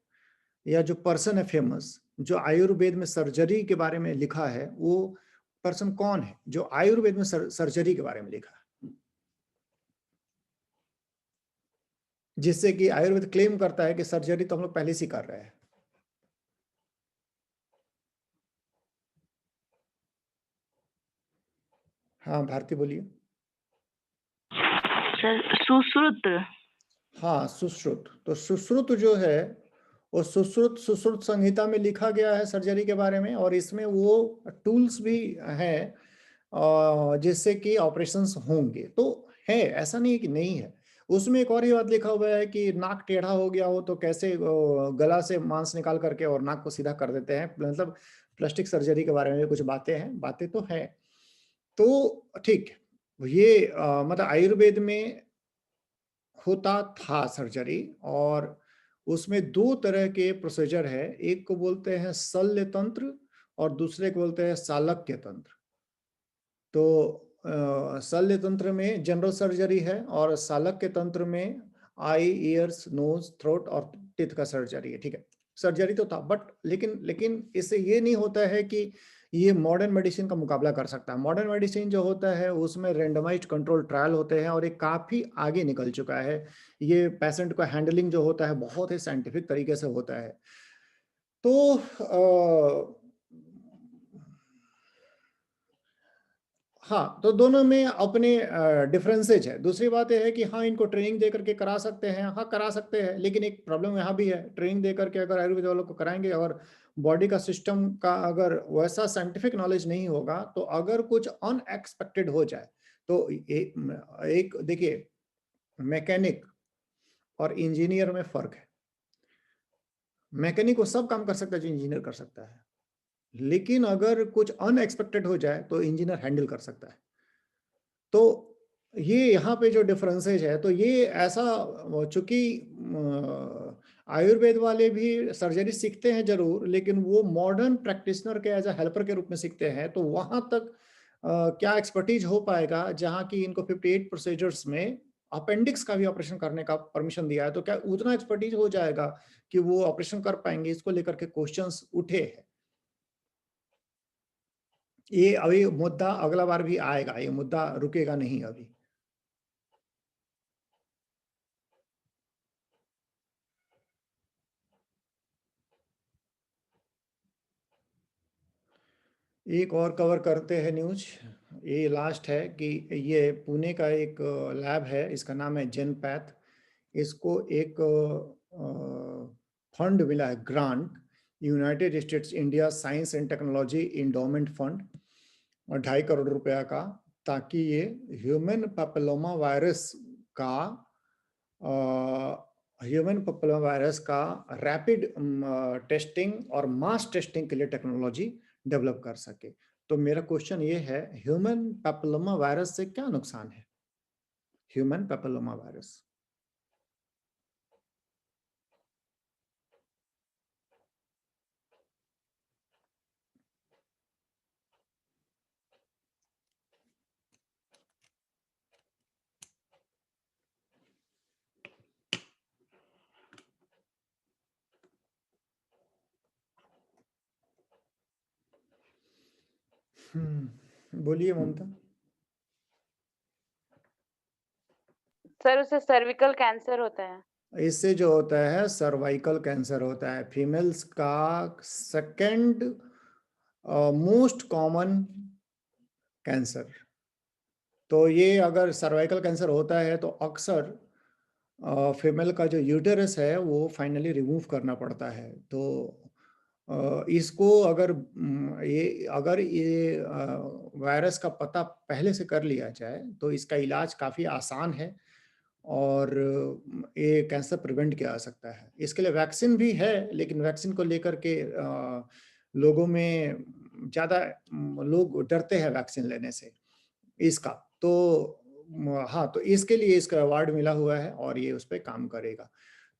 या जो पर्सन है फेमस, जो आयुर्वेद में सर्जरी के बारे में लिखा है, वो पर्सन कौन है जो आयुर्वेद में सर्जरी के बारे में लिखा है, जिससे कि आयुर्वेद क्लेम करता है कि सर्जरी तो हम लोग पहले से कर रहे हैं। हाँ भारती बोलिए। सर सुश्रुत। हाँ सुश्रुत, तो सुश्रुत जो है वो सुश्रुत संहिता में लिखा गया है सर्जरी के बारे में, और इसमें वो टूल्स भी हैं जिससे कि ऑपरेशंस होंगे। तो है, ऐसा नहीं है कि नहीं है। उसमें एक और ही बात लिखा हुआ है कि नाक टेढ़ा हो गया हो तो कैसे गला से मांस निकाल करके और नाक को सीधा कर देते हैं, मतलब प्लास्टिक सर्जरी के बारे में कुछ बातें हैं, बातें तो हैं। तो ठीक है, ये मतलब आयुर्वेद में होता था सर्जरी, और उसमें दो तरह के प्रोसीजर है, एक को बोलते हैं शल्य तंत्र और दूसरे को बोलते हैं शालक्य तंत्र। तो शल्य तंत्र में जनरल सर्जरी है और शालक्य तंत्र में आई, ईयर्स, नोज, थ्रोट और टीथ का सर्जरी है। ठीक है, सर्जरी तो था, बट लेकिन इससे ये नहीं होता है कि ये मॉडर्न मेडिसिन का मुकाबला कर सकता है। मॉडर्न मेडिसिन जो होता है उसमें रेंडमाइज्ड कंट्रोल ट्रायल होते हैं और ये काफी आगे निकल चुका है। ये पेशेंट का हैंडलिंग जो होता है बहुत ही साइंटिफिक तरीके से होता है। तो हाँ, तो दोनों में अपने डिफरेंसेज है। दूसरी बात यह है कि हाँ, इनको ट्रेनिंग दे करके करा सकते हैं, हाँ करा सकते हैं, लेकिन एक प्रॉब्लम यहाँ भी है, ट्रेनिंग दे करके अगर आयुर्वेद वालों को कराएंगे और बॉडी का सिस्टम का अगर वैसा साइंटिफिक नॉलेज नहीं होगा, तो अगर कुछ अनएक्सपेक्टेड हो जाए तो एक देखिए, मैकेनिक और इंजीनियर में फर्क है। मैकेनिक वो सब काम कर सकता है जो इंजीनियर कर सकता है, लेकिन अगर कुछ अनएक्सपेक्टेड हो जाए तो इंजीनियर हैंडल कर सकता है। तो ये यहाँ पे जो डिफरेंसेज है, तो ये ऐसा, चूंकि आयुर्वेद वाले भी सर्जरी सीखते हैं जरूर, लेकिन वो मॉडर्न प्रैक्टिशनर के एज अ हेल्पर के रूप में सीखते हैं। तो वहां तक क्या एक्सपर्टीज हो पाएगा, जहाँ की इनको 58 प्रोसीजर्स में अपेंडिक्स का भी ऑपरेशन करने का परमिशन दिया है, तो क्या उतना एक्सपर्टीज हो जाएगा कि वो ऑपरेशन कर पाएंगे? इसको लेकर के क्वेश्चंस उठे हैं। ये अभी मुद्दा अगला बार भी आएगा, ये मुद्दा रुकेगा नहीं अभी। एक और कवर करते हैं न्यूज, ये लास्ट है कि ये पुणे का एक लैब है, इसका नाम है जेनपैथ। इसको एक फंड मिला है, grant, United states India science and technology endowment fund, और 2.5 करोड़ रुपया का, ताकि ये ह्यूमन पैपिलोमा वायरस का रैपिड टेस्टिंग और मास टेस्टिंग के लिए टेक्नोलॉजी डेवलप कर सके। तो मेरा क्वेश्चन ये है, ह्यूमन पैपिलोमा वायरस से क्या नुकसान है? Human papilloma virus. बोलिए ममता। सर उससे सर्विकल कैंसर होता है। इससे जो होता है सर्वाइकल कैंसर होता है, फीमेल्स का सेकंड मोस्ट कॉमन कैंसर। तो ये अगर सर्वाइकल कैंसर होता है तो अक्सर फीमेल का जो यूटेरस है वो फाइनली रिमूव करना पड़ता है। तो इसको अगर ये वायरस का पता पहले से कर लिया जाए तो इसका इलाज काफ़ी आसान है और ये कैंसर प्रिवेंट किया जा सकता है। इसके लिए वैक्सीन भी है, लेकिन वैक्सीन को लेकर के लोगों में ज़्यादा लोग डरते हैं वैक्सीन लेने से इसका। तो हाँ, तो इसके लिए इसका अवार्ड मिला हुआ है और ये उस पे काम करेगा।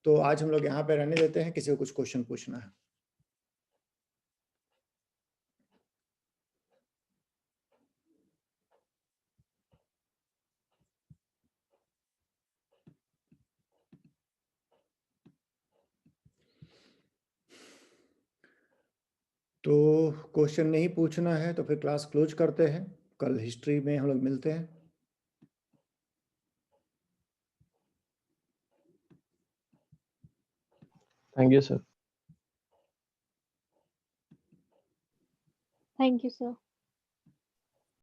तो आज हम लोग यहाँ पे रहने देते हैं, किसी को कुछ क्वेश्चन पूछना है? तो क्वेश्चन नहीं पूछना है तो फिर क्लास क्लोज करते हैं। कल हिस्ट्री में हम लोग मिलते हैं। Thank you, sir. Thank you sir.